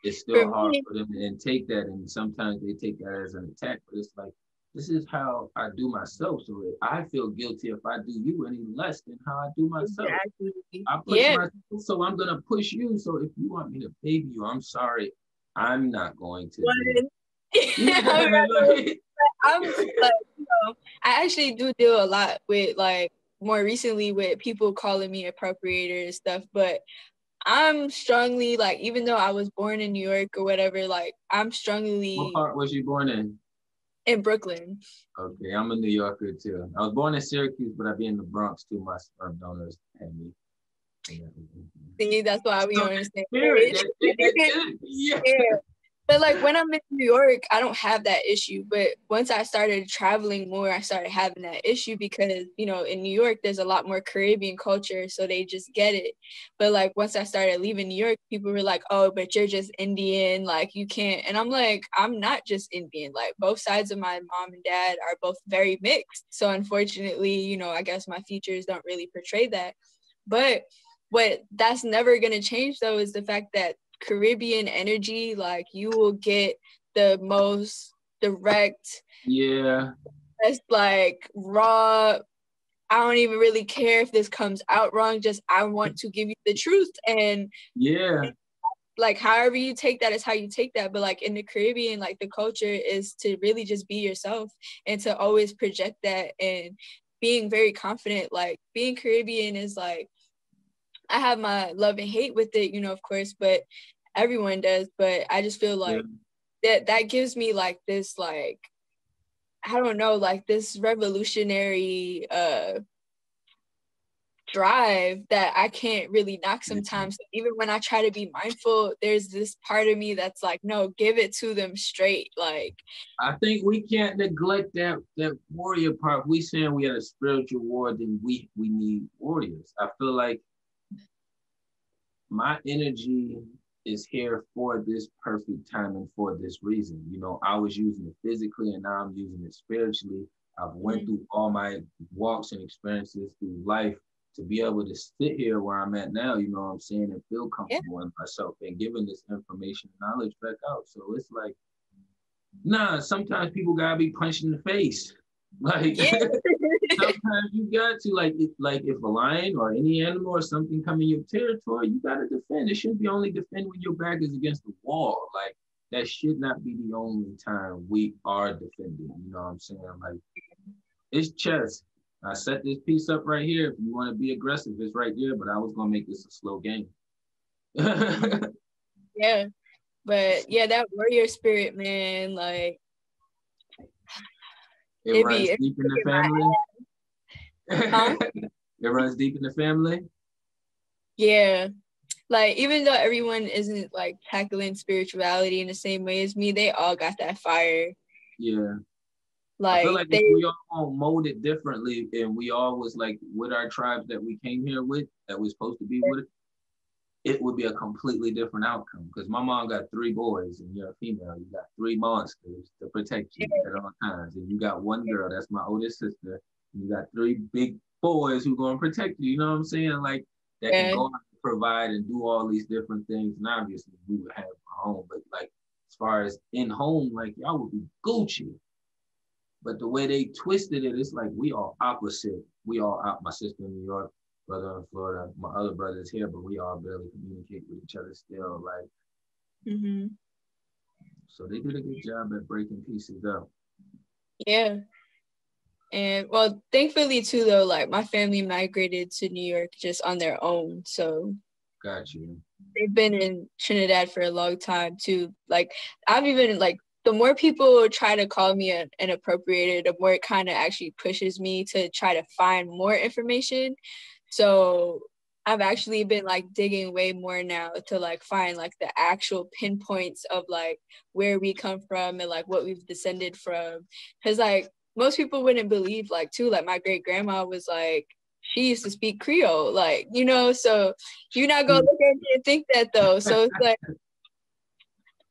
Speaker 1: It's still hard for them to take that, and sometimes they take that as an attack. But it's like, this is how I do myself. So I feel guilty if I do you any less than how I do myself. Exactly. I push myself, so I'm gonna push you. So if you want me to baby you, I'm sorry, I'm not going to.
Speaker 2: I'm like, you know, I actually do deal a lot with like more recently with people calling me appropriator and stuff, but I'm strongly like, even though I was born in New York or whatever, like I'm strongly.
Speaker 1: What part was you born in?
Speaker 2: In Brooklyn.
Speaker 1: Okay, I'm a New Yorker too. I was born in Syracuse, but I be in the Bronx too. My sperm donors had me.
Speaker 2: See, that's why we understand.
Speaker 1: Yeah.
Speaker 2: But like when I'm in New York, I don't have that issue. But once I started traveling more, I started having that issue because, you know, in New York, there's a lot more Caribbean culture. So they just get it. But like once I started leaving New York, people were like, oh, but you're just Indian. Like you can't. And I'm like, I'm not just Indian. Like both sides of my mom and dad are both very mixed. So unfortunately, you know, I guess my features don't really portray that. But what that's never going to change, though, is the fact that Caribbean energy, like you will get the most direct, it's like raw. I don't even really care if this comes out wrong, just I want to give you the truth. And like however you take that is how you take that. But like in the Caribbean, like the culture is to really just be yourself and to always project that, and being very confident. Like being Caribbean is like, I have my love and hate with it, you know, of course, but everyone does. But I just feel like that gives me like this, like, I don't know, like this revolutionary drive that I can't really knock sometimes. Even when I try to be mindful, there's this part of me that's like, no, give it to them straight. Like,
Speaker 1: I think we can't neglect that warrior part. We saying we had a spiritual war, then we need warriors. I feel like my energy is here for this perfect time and for this reason. You know, I was using it physically and now I'm using it spiritually. I've went through all my walks and experiences through life to be able to sit here where I'm at now, you know what I'm saying, and feel comfortable in myself and giving this information and knowledge back out. So it's like, nah, sometimes people gotta be punched in the face. Like sometimes you got to, like if a lion or any animal or something come in your territory, you gotta defend. It shouldn't be only defend when your back is against the wall. Like that should not be the only time we are defending. You know what I'm saying? Like it's chess. I set this piece up right here. If you want to be aggressive, it's right there. But I was gonna make this a slow game.
Speaker 2: yeah, but yeah, that warrior spirit, man, like
Speaker 1: it runs deep in the family.
Speaker 2: Huh?
Speaker 1: It runs deep in the family.
Speaker 2: Yeah. Like, even though everyone isn't like tackling spirituality in the same way as me, they all got that fire.
Speaker 1: Yeah.
Speaker 2: Like,
Speaker 1: I feel like if we all molded differently and we all was like with our tribes that we came here with, that we're supposed to be with, it would be a completely different outcome. Because my mom got 3 boys and you're a female. You got 3 monsters to protect you at all times. And you got 1 girl, that's my oldest sister. And you got 3 big boys who going to protect you. You know what I'm saying? Like that can go out and provide and do all these different things. And obviously we would have our own. But like as far as in home, like y'all would be Gucci. But the way they twisted it, it's like we all opposite. We all out. My sister in New York, brother in Florida, my other brothers here, but we all barely communicate with each other still. Like, so they did a good job at breaking pieces up.
Speaker 2: Yeah. And well, thankfully too, though, like my family migrated to New York just on their own. So
Speaker 1: got you.
Speaker 2: They've been in Trinidad for a long time too. Like I've even like, the more people try to call me an inappropriated, the more it kind of actually pushes me to try to find more information. So I've actually been like digging way more now to like find like the actual pinpoints of like where we come from and like what we've descended from. Because like most people wouldn't believe, like too, like my great grandma was like, she used to speak Creole, like, you know, so you're not gonna look at me and think that though. So it's like,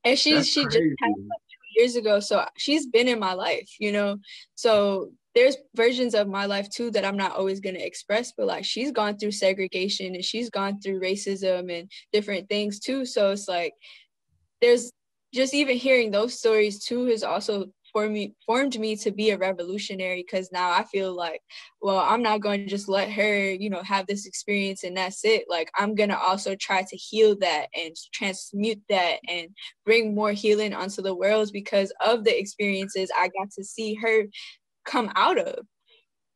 Speaker 2: and she just passed like 2 years ago, so she's been in my life, you know. So there's versions of my life too that I'm not always going to express, but like she's gone through segregation and she's gone through racism and different things too. So it's like there's just, even hearing those stories too has also formed me to be a revolutionary, because now I feel like, well, I'm not going to just let her, you know, have this experience and that's it. Like I'm going to also try to heal that and transmute that and bring more healing onto the world because of the experiences I got to see her come out of.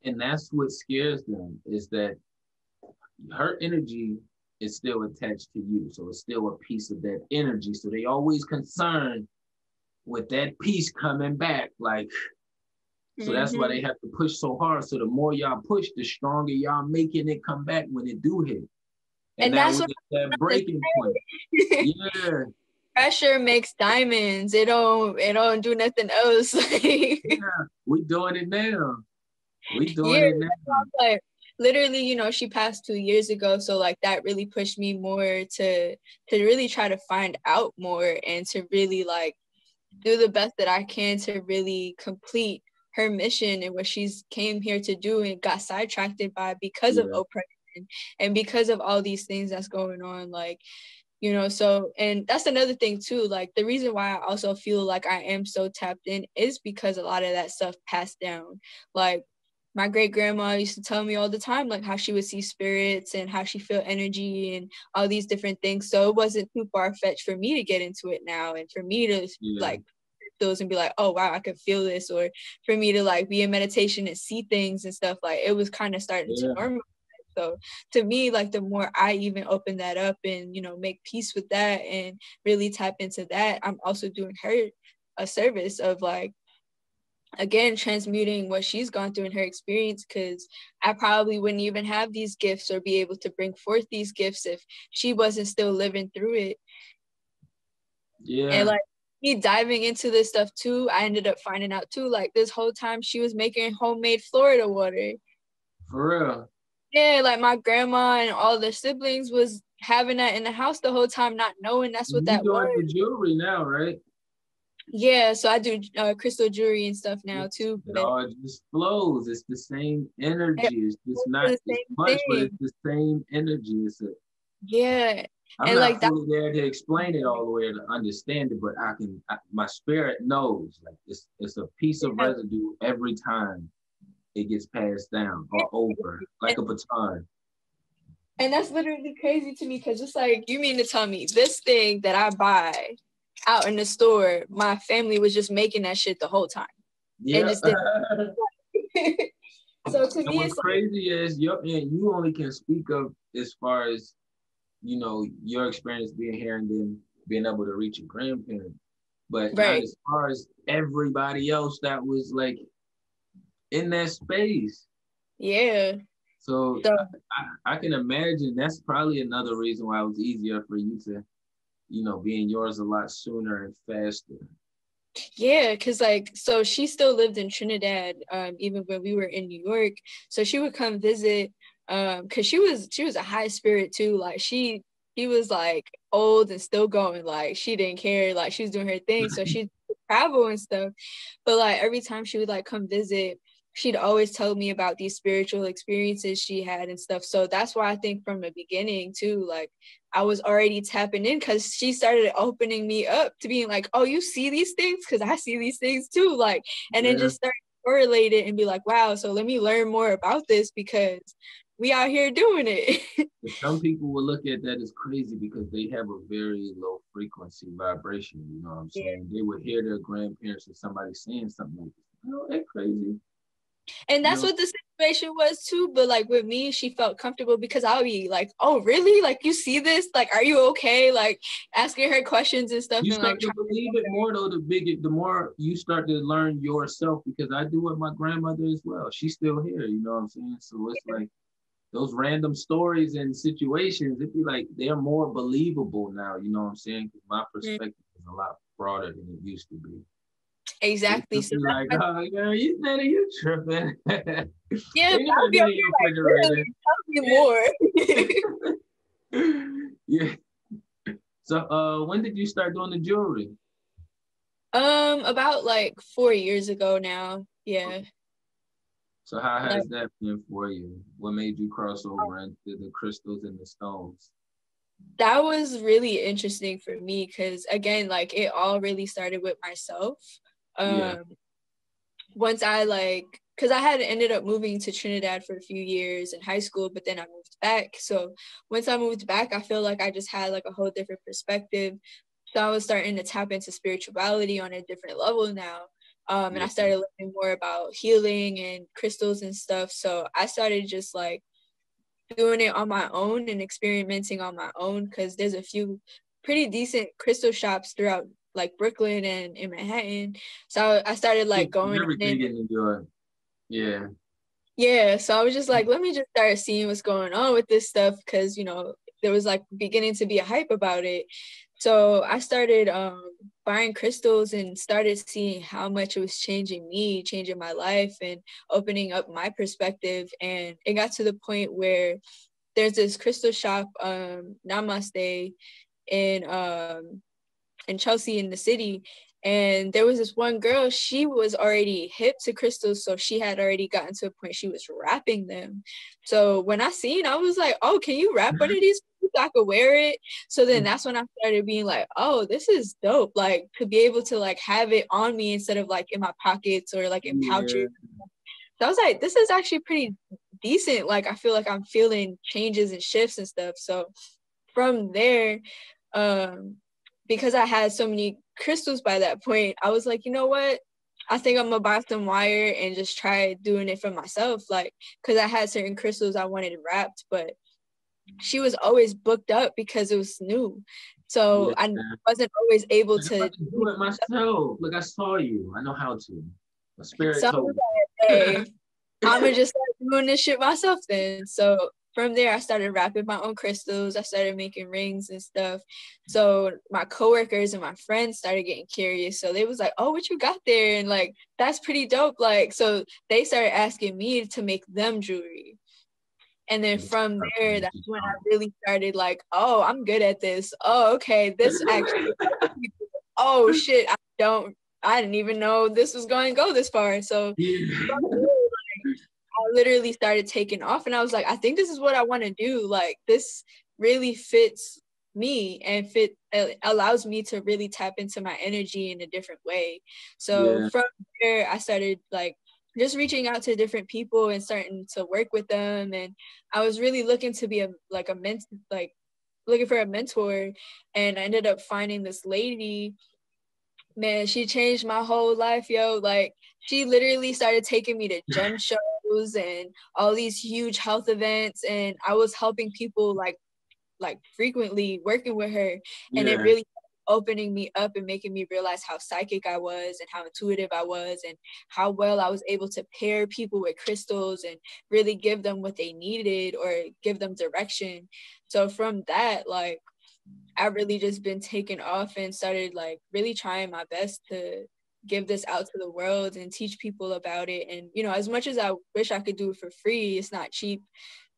Speaker 1: And that's what scares them, is that her energy is still attached to you. So it's still a piece of that energy. So they always concerned with that piece coming back. Like, so that's why they have to push so hard. So the more y'all push, the stronger y'all making it come back when it do hit. And that's what that breaking point. Yeah.
Speaker 2: pressure makes diamonds. It don't do nothing else.
Speaker 1: Yeah, we doing it now. We doing
Speaker 2: Yeah,
Speaker 1: it now.
Speaker 2: like literally, you know, she passed 2 years ago, so like that really pushed me more to really try to find out more and to really like do the best that I can to really complete her mission and what she's came here to do and got sidetracked by because of oppression and because of all these things that's going on, like, you know. So, and that's another thing too, like the reason why I also feel like I am so tapped in is because a lot of that stuff passed down. Like my great grandma used to tell me all the time, like how she would see spirits and how she felt energy and all these different things. So it wasn't too far-fetched for me to get into it now and for me to like those and be like, oh wow, I could feel this, or for me to like be in meditation and see things and stuff. Like it was kind of starting to normalize. So to me, like the more I even open that up and, you know, make peace with that and really tap into that, I'm also doing her a service of like, again, transmuting what she's gone through in her experience, because I probably wouldn't even have these gifts or be able to bring forth these gifts if she wasn't still living through it.
Speaker 1: Yeah.
Speaker 2: And like me diving into this stuff too, I ended up finding out too, like this whole time she was making homemade Florida water.
Speaker 1: For real?
Speaker 2: Yeah, like my grandma and all the siblings was having that in the house the whole time, not knowing that's what that was.
Speaker 1: You're doing the jewelry now, right?
Speaker 2: Yeah, so I do crystal jewelry and stuff now too.
Speaker 1: It all just flows. It's the same energy. It's just not as much, but it's the same energy. It's a,
Speaker 2: yeah.
Speaker 1: I'm
Speaker 2: and
Speaker 1: not
Speaker 2: like
Speaker 1: fully there to explain it all the way or to understand it, but my spirit knows. Like it's a piece of residue every time it gets passed down or over, like a baton.
Speaker 2: And that's literally crazy to me, because it's like, you mean to tell me this thing that I buy out in the store, my family was just making that shit the whole time.
Speaker 1: Yeah.
Speaker 2: And just so to me,
Speaker 1: what's crazy is you only can speak of as far as, you know, your experience being here and then being able to reach your grandparents, but not as far as everybody else that was like in that space.
Speaker 2: Yeah.
Speaker 1: So I can imagine that's probably another reason why it was easier for you to, you know, be in yours a lot sooner and faster.
Speaker 2: Yeah, because like, so she still lived in Trinidad, even when we were in New York. So she would come visit, because she was a high spirit too. Like she was like old and still going. Like she didn't care. Like she was doing her thing. So she'd travel and stuff. But like every time she would like come visit, she'd always tell me about these spiritual experiences she had and stuff. So that's why I think from the beginning too, like I was already tapping in, because she started opening me up to being like, oh, you see these things? Because I see these things too. Like, and then just start correlate it and be like, wow, so let me learn more about this, because we out here doing it.
Speaker 1: Some people will look at that as crazy because they have a very low frequency vibration. You know what I'm saying? They would hear their grandparents or somebody saying something like, oh, that's crazy.
Speaker 2: And that's what the situation was too. But like with me, she felt comfortable because I'll be like, oh, really? Like, you see this? Like, are you okay? Like asking her questions and stuff.
Speaker 1: You
Speaker 2: and
Speaker 1: start
Speaker 2: like
Speaker 1: to believe it more though, the more you start to learn yourself, because I do with my grandmother as well. She's still here, you know what I'm saying? So it's like those random stories and situations, it'd be like they're more believable now, you know what I'm saying? Because my perspective is a lot broader than it used to be.
Speaker 2: Exactly. So
Speaker 1: like, oh, girl, you said you tripping.
Speaker 2: Yeah, I'll be like, tell me
Speaker 1: more. Yeah. So, when did you start doing the jewelry?
Speaker 2: About like 4 years ago now. Yeah.
Speaker 1: So how has that been for you? What made you cross over into the crystals and the stones?
Speaker 2: That was really interesting for me, because again, like it all really started with myself. Once I because I had ended up moving to Trinidad for a few years in high school, but then I moved back. So once I moved back, I feel like I just had like a whole different perspective. So I was starting to tap into spirituality on a different level now. And I started learning more about healing and crystals and stuff. So I started just like doing it on my own and experimenting on my own, because there's a few pretty decent crystal shops throughout like Brooklyn and in Manhattan. So I started like going
Speaker 1: everything in New York. Yeah.
Speaker 2: Yeah. So I was just like, let me just start seeing what's going on with this stuff, because, you know, there was like beginning to be a hype about it. So I started buying crystals and started seeing how much it was changing me, changing my life, and opening up my perspective. And it got to the point where there's this crystal shop, Namaste, in Chelsea in the city. And there was this one girl, she was already hip to crystals, so she had already gotten to a point she was wrapping them. So when I seen, I was like, oh, can you wrap one of these so I could wear it? So then that's when I started being like, oh, this is dope. Like, to be able to like have it on me instead of like in my pockets or like in pouches. So I was like, this is actually pretty decent. Like, I feel like I'm feeling changes and shifts and stuff. So from there, because I had so many crystals by that point, I was like, you know what? I think I'm gonna buy some wire and just try doing it for myself. Like, because I had certain crystals I wanted wrapped, but she was always booked up because it was new. So I wasn't always able to
Speaker 1: do it myself. Look, I saw you. I know how to. My spirit told me.
Speaker 2: Like, hey, I'm gonna just start doing this shit myself then. So from there, I started wrapping my own crystals. I started making rings and stuff. So my coworkers and my friends started getting curious. So they was like, oh, what you got there? And like, that's pretty dope. Like, so they started asking me to make them jewelry. And then from there, that's when I really started like, oh, I'm good at this. Oh, okay, this actually, oh shit, I didn't even know this was going to go this far. So I literally started taking off, and I was like, I think this is what I want to do. Like, this really fits me, and allows me to really tap into my energy in a different way. So from there, I started like just reaching out to different people and starting to work with them. And I was really looking to be looking for a mentor, and I ended up finding this lady. Man, she changed my whole life, yo. Like, she literally started taking me to gem shows and all these huge health events, and I was helping people like frequently, working with her. And it really opening me up and making me realize how psychic I was and how intuitive I was, and how well I was able to pair people with crystals and really give them what they needed or give them direction. So from that, like, I really just been taken off and started like really trying my best to give this out to the world and teach people about it. And, you know, as much as I wish I could do it for free, it's not cheap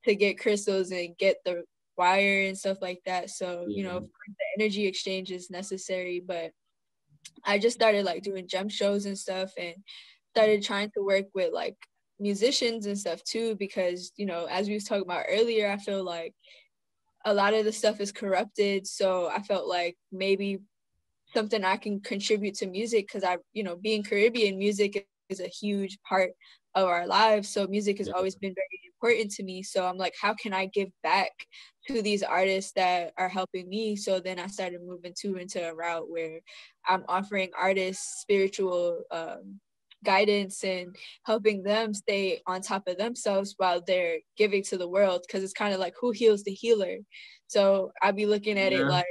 Speaker 2: to get crystals and get the wire and stuff like that. So, you know, the energy exchange is necessary. But I just started like doing gem shows and stuff, and started trying to work with like musicians and stuff too, because, you know, as we was talking about earlier, I feel like a lot of the stuff is corrupted. So I felt like maybe something I can contribute to music, because being Caribbean, music is a huge part of our lives. So music has always been very important to me. So I'm like, how can I give back to these artists that are helping me? So then I started moving into a route where I'm offering artists spiritual guidance and helping them stay on top of themselves while they're giving to the world, because it's kind of like, who heals the healer? So I'd be looking at it like,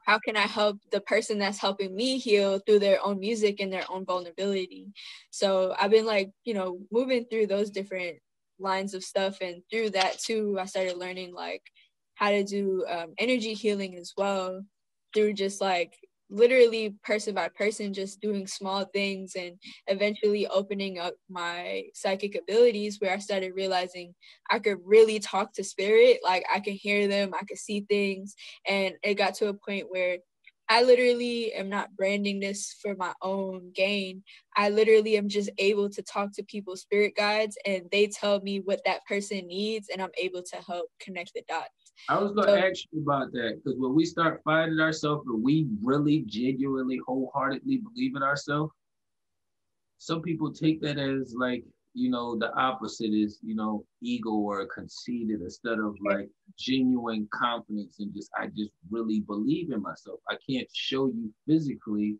Speaker 2: how can I help the person that's helping me heal through their own music and their own vulnerability? So I've been like, you know, moving through those different lines of stuff. And through that too, I started learning like how to do energy healing as well, through just like literally person by person, just doing small things, and eventually opening up my psychic abilities, where I started realizing I could really talk to spirit. Like, I can hear them, I could see things. And it got to a point where I literally am not branding this for my own gain. I literally am just able to talk to people's spirit guides, and they tell me what that person needs, and I'm able to help connect the dots.
Speaker 1: I was going to ask you about that, because when we start finding ourselves and we really genuinely, wholeheartedly believe in ourselves, some people take that as like, you know, the opposite is, you know, ego or conceited, instead of like genuine confidence and just, I just really believe in myself. I can't show you physically,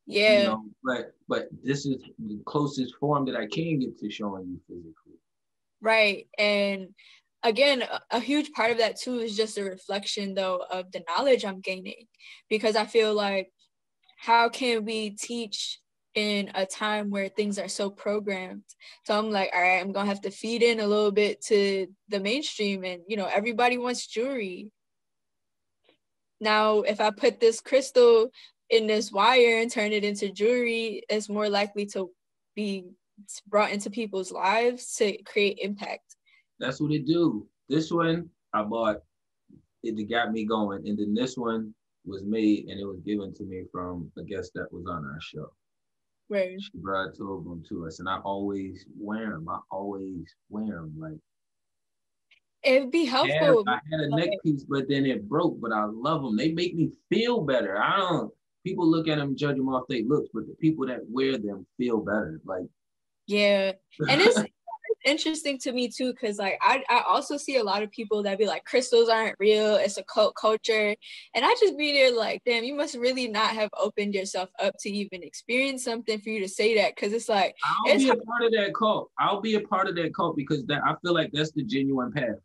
Speaker 1: you know, but this is the closest form that I can get to showing you physically.
Speaker 2: Right. And again, a huge part of that too is just a reflection though of the knowledge I'm gaining, because I feel like, how can we teach in a time where things are so programmed? So I'm like, all right, I'm gonna have to feed in a little bit to the mainstream, and, you know, everybody wants jewelry. now if I put this crystal in this wire and turn it into jewelry, it's more likely to be brought into people's lives to create impact.
Speaker 1: That's what it do. This one I bought, it got me going. And then this one was made and it was given to me from a guest that was on our show.
Speaker 2: Right.
Speaker 1: She brought two of them to us, and I always wear them. Like,
Speaker 2: it'd be helpful.
Speaker 1: I had a neck piece, but then it broke. But I love them. They make me feel better. People look at them, judge them off their looks, but the people that wear them feel better. Like,
Speaker 2: yeah, and it's interesting to me too, because like I also see a lot of people that be like, crystals aren't real, it's a cult culture, and I just be there like, damn, you must really not have opened yourself up to even experience something for you to say that, because it's like
Speaker 1: I'll be a part of that cult. I'll be a part of that cult because that I feel like that's the genuine path.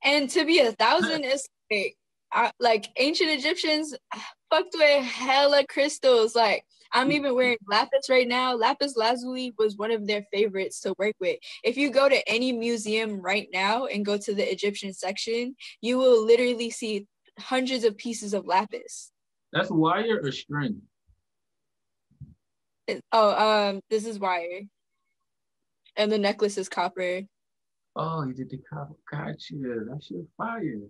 Speaker 2: And to be 1,000 is like ancient Egyptians fucked with hella crystals. Like I'm even wearing lapis right now. Lapis lazuli was one of their favorites to work with. If you go to any museum right now and go to the Egyptian section, you will literally see hundreds of pieces of lapis.
Speaker 1: That's wire or string?
Speaker 2: This is wire. And the necklace is copper.
Speaker 1: Oh, you did the copper. Gotcha. That's your fire.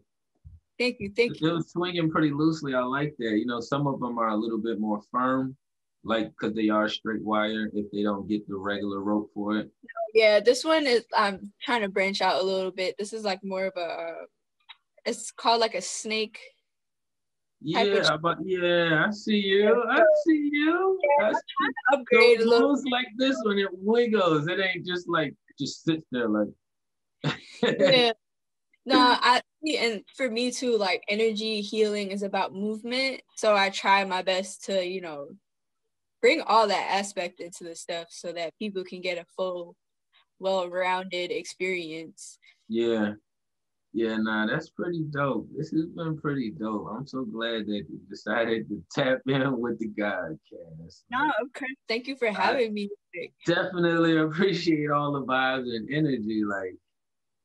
Speaker 2: Thank you.
Speaker 1: It was swinging pretty loosely. I like that. You know, some of them are a little bit more firm, like because they are straight wire if they don't get the regular rope for it.
Speaker 2: Yeah, this one is, I'm trying to branch out a little bit. This is like more of it's called like a snake.
Speaker 1: Yeah, I see you. I see you.
Speaker 2: Yeah, upgrade a little.
Speaker 1: Like this one, it wiggles. It ain't just like just sits there like.
Speaker 2: Yeah. No, and for me too, like energy healing is about movement. So I try my best to, you know, bring all that aspect into the stuff so that people can get a full, well-rounded experience.
Speaker 1: Yeah. Yeah, nah, that's pretty dope. This has been pretty dope. I'm so glad that you decided to tap in with the Godcast.
Speaker 2: No, okay. Thank you for having me.
Speaker 1: Definitely appreciate all the vibes and energy. Like,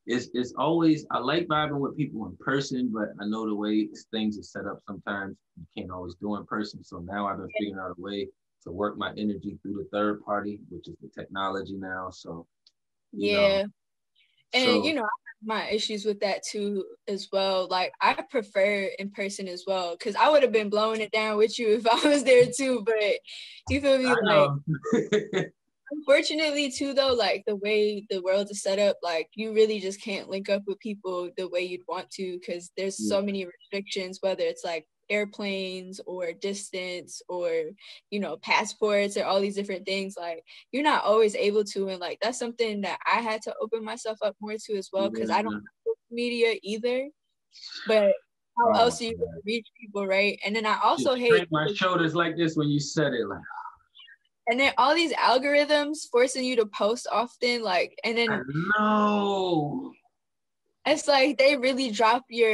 Speaker 1: it's always, I like vibing with people in person, but I know the way things are set up sometimes you can't always do in person. So now I've been figuring out a way to work my energy through the third party, which is the technology now. So you know,
Speaker 2: and you know, I have my issues with that too as well. Like I prefer in person as well, because I would have been blowing it down with you if I was there too. But you feel me? Like unfortunately too though, like the way the world is set up, like you really just can't link up with people the way you'd want to, because there's so many restrictions, whether it's like airplanes or distance or, you know, passports or all these different things. Like you're not always able to, and like that's something that I had to open myself up more to as well, because I don't have social media either. But how else are you going to reach people, right? And then I also hate
Speaker 1: my shoulders like this when you said it, like.
Speaker 2: And then all these algorithms forcing you to post often, like, and then
Speaker 1: no,
Speaker 2: it's like they really drop your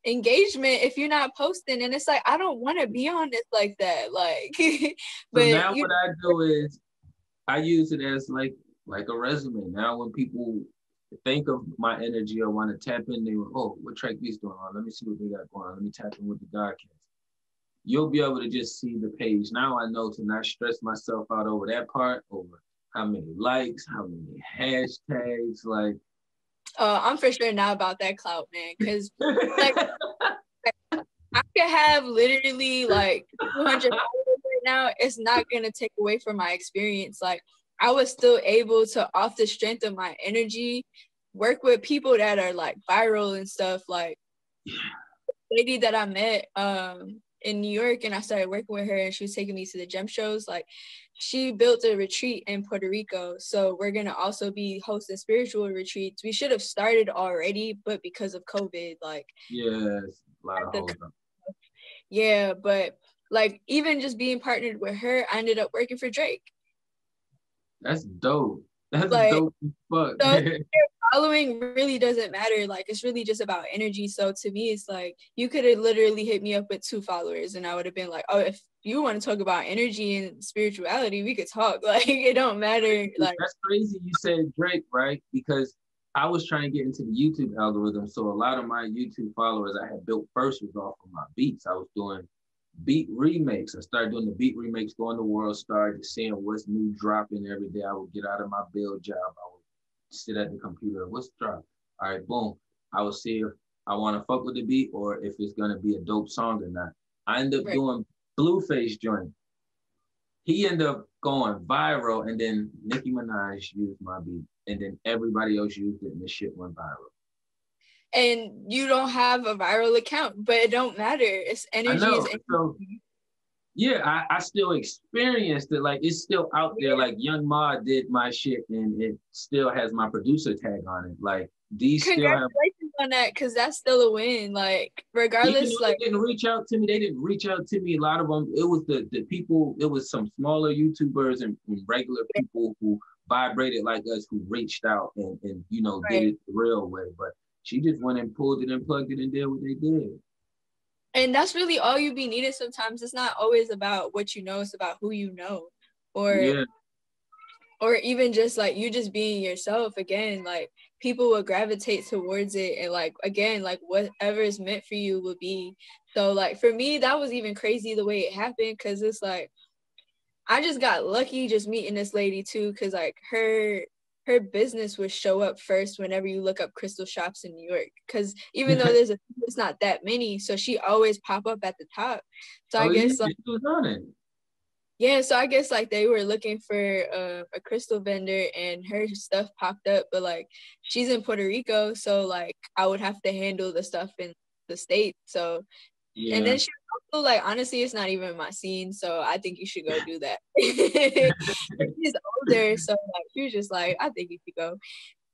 Speaker 2: engagement if you're not posting, and it's like I don't want to be on this like that, like. But
Speaker 1: so now what I do is I use it as like a resume. Now when people think of my energy or want to tap in, they go, oh, what TrakBeatz doing on? Let me see what they got going on. Let me tap in with the Godcast. You'll be able to just see the page. Now I know to not stress myself out over that part, over how many likes, how many hashtags, like.
Speaker 2: I'm for sure now about that clout, man, because like I could have literally like 200 followers right now. It's not gonna take away from my experience. Like I was still able to, off the strength of my energy, work with people that are like viral and stuff. Like the lady that I met in New York, and I started working with her, and she was taking me to the gem shows. Like she built a retreat in Puerto Rico, so we're gonna also be hosting spiritual retreats. We should have started already, but because of COVID, like
Speaker 1: a lot of holes.
Speaker 2: Yeah, but like even just being partnered with her, I ended up working for Drake.
Speaker 1: That's dope. That's
Speaker 2: like,
Speaker 1: dope as fuck.
Speaker 2: So following really doesn't matter. Like it's really just about energy. So to me, it's like you could have literally hit me up with 2 followers, and I would have been like, oh, if you want to talk about energy and spirituality, we could talk. Like it don't matter. Like
Speaker 1: that's crazy. You said Drake, right? Because I was trying to get into the YouTube algorithm. So a lot of my YouTube followers I had built first was off of my beats. I was doing beat remakes. I started doing the beat remakes, going to World Star, just seeing what's new dropping every day. I would get out of my build job. I would sit at the computer. What's drop? All right, boom. I would see if I want to fuck with the beat or if it's gonna be a dope song or not. I ended up doing Blueface joint. He ended up going viral, and then Nicki Minaj used my beat, and then everybody else used it, and the shit went viral.
Speaker 2: And you don't have a viral account, but it don't matter. It's energy.
Speaker 1: I know.
Speaker 2: Is energy.
Speaker 1: So, yeah, I still experienced it. Like, it's still out there. Like, Young Ma did my shit, and it still has my producer tag on it. Like, these still have.
Speaker 2: Congratulations on that, because that's still a win. Like, regardless, like,
Speaker 1: they didn't reach out to me. They didn't reach out to me. A lot of them, it was the people. It was some smaller YouTubers and regular people who vibrated like us, who reached out and you know, did it the real way. But she just went and pulled it and plugged it and did what they did.
Speaker 2: And that's really all you be needed sometimes. It's not always about what you know, it's about who you know. Or even just like you just being yourself. Again, like people will gravitate towards it, and like again, like whatever is meant for you will be. So like for me, that was even crazy the way it happened, because it's like I just got lucky just meeting this lady too, because like her business would show up first whenever you look up crystal shops in New York, because even though it's not that many, so she always pop up at the top. So I guess like
Speaker 1: she was on it.
Speaker 2: Yeah, so I guess like they were looking for a crystal vendor, and her stuff popped up, but like she's in Puerto Rico, so like I would have to handle the stuff in the States. So and then she was also like, honestly, it's not even my scene, so I think you should go do that. She's older, so like she was just like, I think you should go.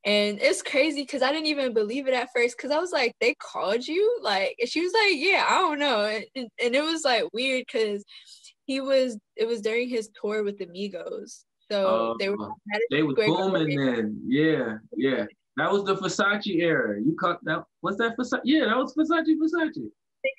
Speaker 2: And it's crazy because I didn't even believe it at first, because I was like, they called you? Like, and she was like, yeah, I don't know. And it was like weird because it was during his tour with the Migos. So they were
Speaker 1: booming then. Yeah. That was the Versace era. You caught that? What's that Versace? Yeah, that was Versace.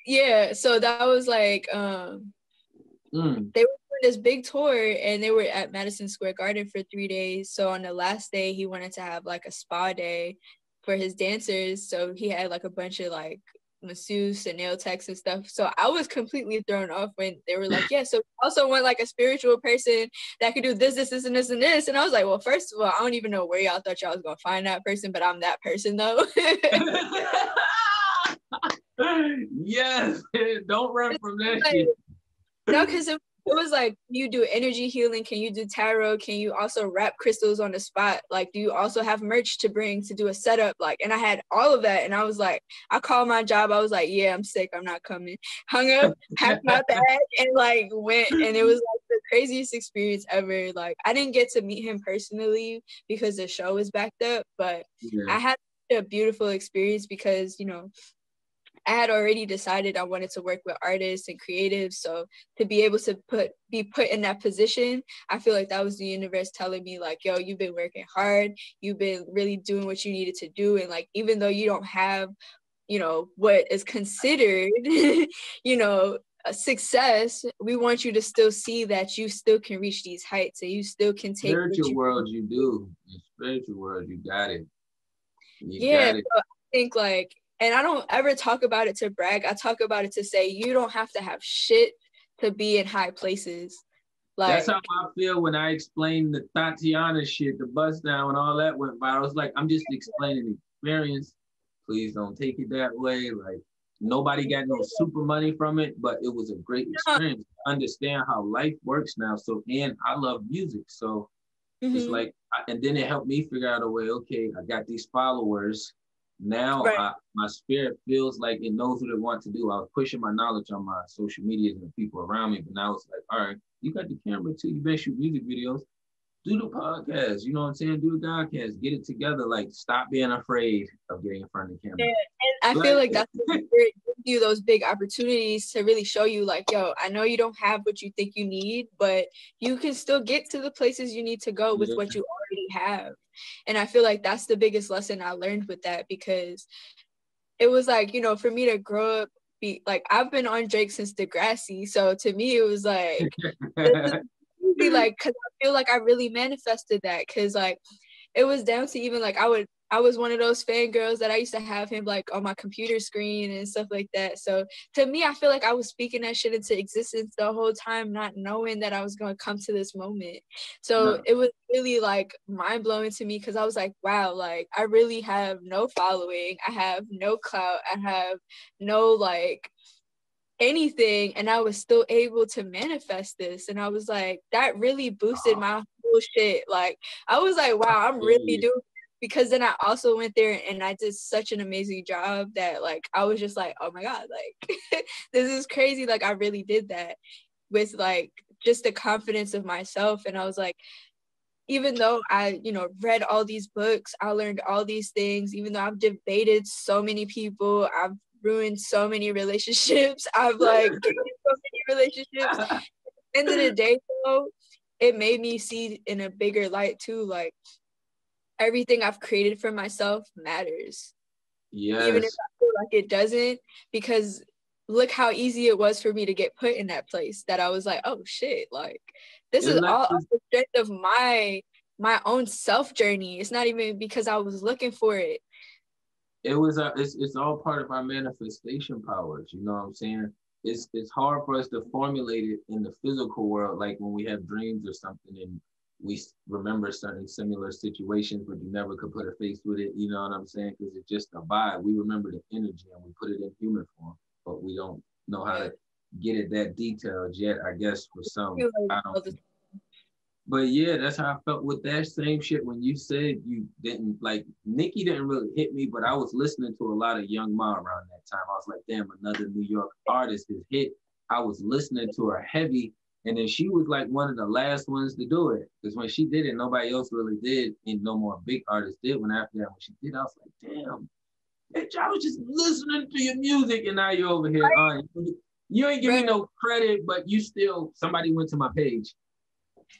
Speaker 2: Yeah, so that was like they were doing this big tour, and they were at Madison Square Garden for 3 days. So on the last day, he wanted to have like a spa day for his dancers. So he had like a bunch of like masseuse and nail techs and stuff. So I was completely thrown off when they were like, yeah, so we also want like a spiritual person that could do this, and this, and this. And I was like, well, first of all, I don't even know where y'all thought y'all was gonna find that person, but I'm that person though.
Speaker 1: Yes, don't run from that shit.
Speaker 2: No, because it was like, you do energy healing, can you do tarot, can you also wrap crystals on the spot, like do you also have merch to bring to do a setup, like, and I had all of that, and I was like, I called my job, I was like, yeah, I'm sick, I'm not coming, hung up, packed my bag, and like went, and it was like the craziest experience ever. Like I didn't get to meet him personally because the show was backed up, but I had a beautiful experience because, you know, I had already decided I wanted to work with artists and creatives. So to be able to be put in that position, I feel like that was the universe telling me like, yo, you've been working hard. You've been really doing what you needed to do. And like, even though you don't have, you know, what is considered, you know, a success, we want you to still see that you still can reach these heights, and you still can take
Speaker 1: spiritual world. You do in spiritual world, you got it.
Speaker 2: So I think like, and I don't ever talk about it to brag. I talk about it to say you don't have to have shit to be in high places. Like
Speaker 1: that's how I feel when I explain the Tatiana shit, the bust down and all that went viral. It's like, I'm just explaining experience. Please don't take it that way. Like nobody got no super money from it, but it was a great experience. Understand how life works now. So, and I love music. So it's like, and then it helped me figure out a way, okay, I got these followers. Now my spirit feels like it knows what it wants to do. I was pushing my knowledge on my social media and the people around me, but now it's like, all right, you got the camera too. You better shoot music videos. Do the podcast. You know what I'm saying? Do the Godcast. Get it together. Like, stop being afraid of getting in front of the camera.
Speaker 2: Yeah, and I feel like that's where it gives you those big opportunities to really show you, like, yo, I know you don't have what you think you need, but you can still get to the places you need to go with what you already have. And I feel like that's the biggest lesson I learned with that, because it was like, you know, for me to grow up, like, I've been on Drake since Degrassi. So to me, it was like, like, because I feel like I really manifested that, because like it was down to even like I I was one of those fangirls that I used to have him like on my computer screen and stuff like that. So to me, I feel like I was speaking that shit into existence the whole time, not knowing that I was going to come to this moment. So it was really like mind blowing to me, because I was like, wow, like I really have no following. I have no clout. I have no like anything, and I was still able to manifest this. And I was like, that really boosted my whole shit. Like I was like, wow, I'm really doing it. Because then I also went there and I did such an amazing job that like I was just like, oh my god, like this is crazy. Like I really did that with like just the confidence of myself. And I was like, even though I, you know, read all these books, I learned all these things, even though I've debated so many people, I've ruined so many relationships, I've like gained so many relationships. At the end of the day, though, it made me see in a bigger light too, like everything I've created for myself matters.
Speaker 1: Yes.
Speaker 2: Even if I feel like it doesn't, because look how easy it was for me to get put in that place, that I was like, oh shit, like this is all the strength of my own self journey. It's not even because I was looking for it.
Speaker 1: It's all part of our manifestation powers. You know what I'm saying? It's hard for us to formulate it in the physical world, like when we have dreams or something and we remember certain similar situations, but you never could put a face with it. You know what I'm saying? Because it's just a vibe. We remember the energy and we put it in human form, but we don't know how to get it that detailed yet. I guess for some, I don't. But yeah, that's how I felt with that same shit when you said you didn't, like, Nicki didn't really hit me, but I was listening to a lot of Young Ma around that time. I was like, damn, another New York artist is hit. I was listening to her heavy, and then she was like one of the last ones to do it. Because when she did it, nobody else really did, and no more big artists did. When after that, when she did, I was like, damn, bitch, I was just listening to your music, and now you're over here. You ain't give me no credit, but you still, somebody went to my page.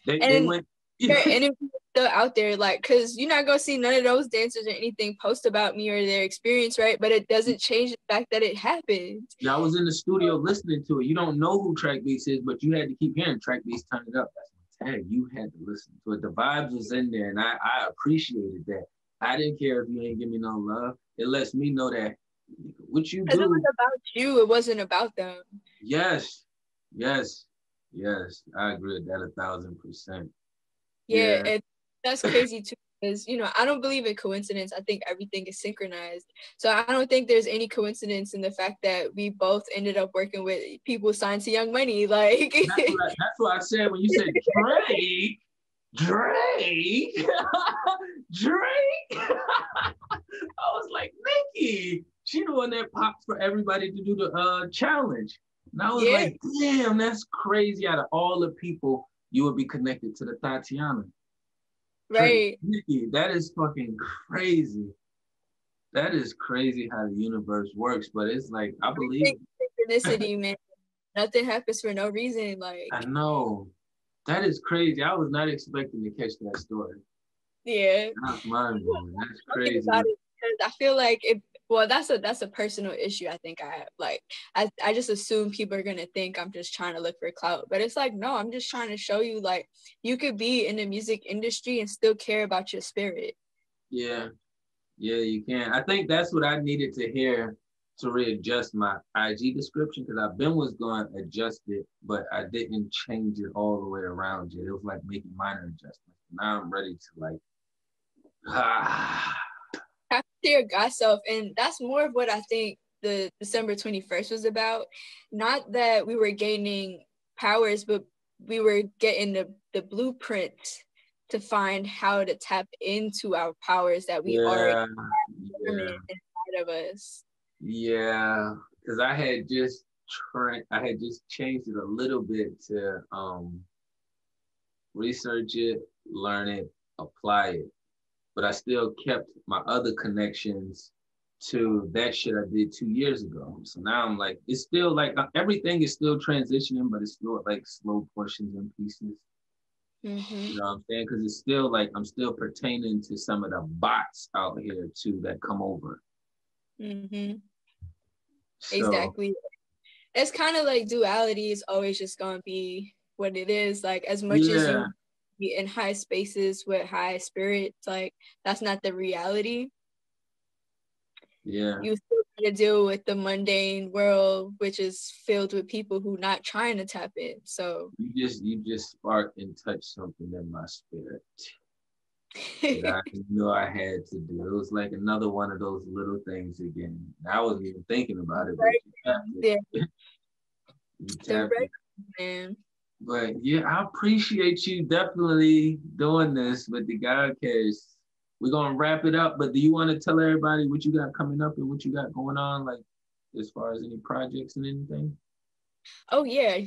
Speaker 1: They went.
Speaker 2: Their interview still out there, like, because you're not gonna see none of those dancers or anything post about me or their experience, right? But it doesn't change the fact that it happened.
Speaker 1: Yeah, I was in the studio listening to it. You don't know who TrakBeatz is, but you had to keep hearing TrakBeatz turn it up. That's my tag. You had to listen to it. The vibes was in there, and I appreciated that. I didn't care if you ain't give me no love. It lets me know that what you do.
Speaker 2: It was about you. It wasn't about them.
Speaker 1: Yes. I agree with that 1,000%.
Speaker 2: Yeah, and that's crazy too, because, you know, I don't believe in coincidence. I think everything is synchronized. So I don't think there's any coincidence in the fact that we both ended up working with people signed to Young Money. Like
Speaker 1: that's what I said when you said Drake. I was like, Nicki, she the one that popped for everybody to do the challenge. And I was like, damn, that's crazy. Out of all the people, you would be connected to the Tatiana.
Speaker 2: Right.
Speaker 1: Nicki, that is fucking crazy. That is crazy how the universe works. But it's like, I believe
Speaker 2: synchronicity, man. Nothing happens for no reason. Like,
Speaker 1: I know. That is crazy. I was not expecting to catch that story.
Speaker 2: Yeah.
Speaker 1: That's mind-blowing. That's crazy.
Speaker 2: Because I feel like that's a personal issue I think I have. Like, I just assume people are gonna think I'm just trying to look for clout, but it's like, no, I'm just trying to show you, like, you could be in the music industry and still care about your spirit.
Speaker 1: Yeah, you can. I think that's what I needed to hear to readjust my IG description, because I've been was going to adjust it, but I didn't change it all the way around yet. It was like making minor adjustments. Now I'm ready to like
Speaker 2: Have to your God self, and that's more of what I think the December 21st was about. Not that we were gaining powers, but we were getting the blueprint to find how to tap into our powers that we already have inside of us.
Speaker 1: Yeah, because I had just changed it a little bit to research it, learn it, apply it. But I still kept my other connections to that shit I did 2 years ago. So now I'm like, it's still like everything is still transitioning, but it's still like slow portions and pieces.
Speaker 2: Mm-hmm.
Speaker 1: You know what I'm saying? Because it's still like I'm still pertaining to some of the bots out here too that come over.
Speaker 2: Mm-hmm.
Speaker 1: So,
Speaker 2: exactly. It's kind of like duality is always just going to be what it is. Like, as much as you be in high spaces with high spirits, like, that's not the reality.
Speaker 1: Yeah.
Speaker 2: You still got to deal with the mundane world, which is filled with people who not trying to tap in. So
Speaker 1: You just sparked and touched something in my spirit that I knew I had to do. It was like another one of those little things again. I wasn't even thinking about it, but you tapped it.
Speaker 2: yeah,
Speaker 1: You
Speaker 2: the
Speaker 1: tapped it.
Speaker 2: man.
Speaker 1: But yeah, I appreciate you definitely doing this with the Godcast. We're gonna wrap it up, but do you want to tell everybody what you got coming up and what you got going on, like as far as any projects and anything?
Speaker 2: Oh yeah,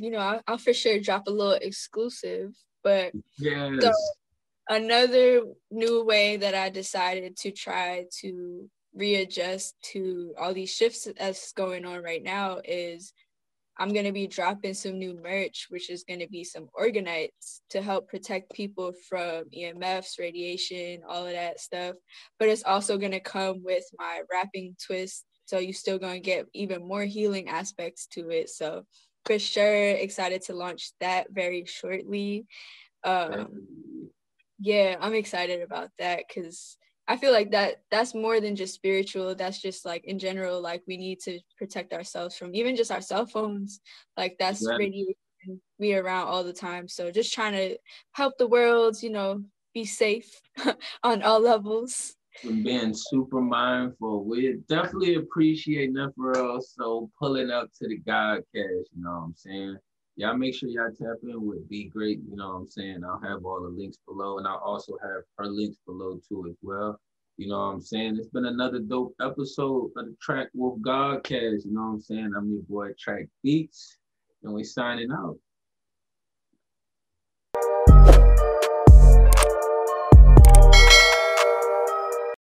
Speaker 2: I'll for sure drop a little exclusive. But so
Speaker 1: Yes.
Speaker 2: another new way that I decided to try to readjust to all these shifts that's going on right now is I'm going to be dropping some new merch, which is going to be some orgonites to help protect people from EMFs, radiation, all of that stuff. But it's also going to come with my wrapping twist. So you're still going to get even more healing aspects to it. So for sure, excited to launch that very shortly. Yeah, I'm excited about that because I feel like that's more than just spiritual. That's just like in general, like we need to protect ourselves from even just our cell phones. Like that's
Speaker 1: Yes.
Speaker 2: radiation we around all the time. So just trying to help the world, be safe on all levels.
Speaker 1: And being super mindful. We definitely appreciate Nefersoul so pulling up to the Godcast, you know what I'm saying? Y'all make sure y'all tap in with Be Great, you know what I'm saying? I'll have all the links below, and I'll also have her links below too as well. You know what I'm saying? It's been another dope episode of the TrakWolf Godcast, you know what I'm saying? I'm your boy TrakBeatz, and we signing out.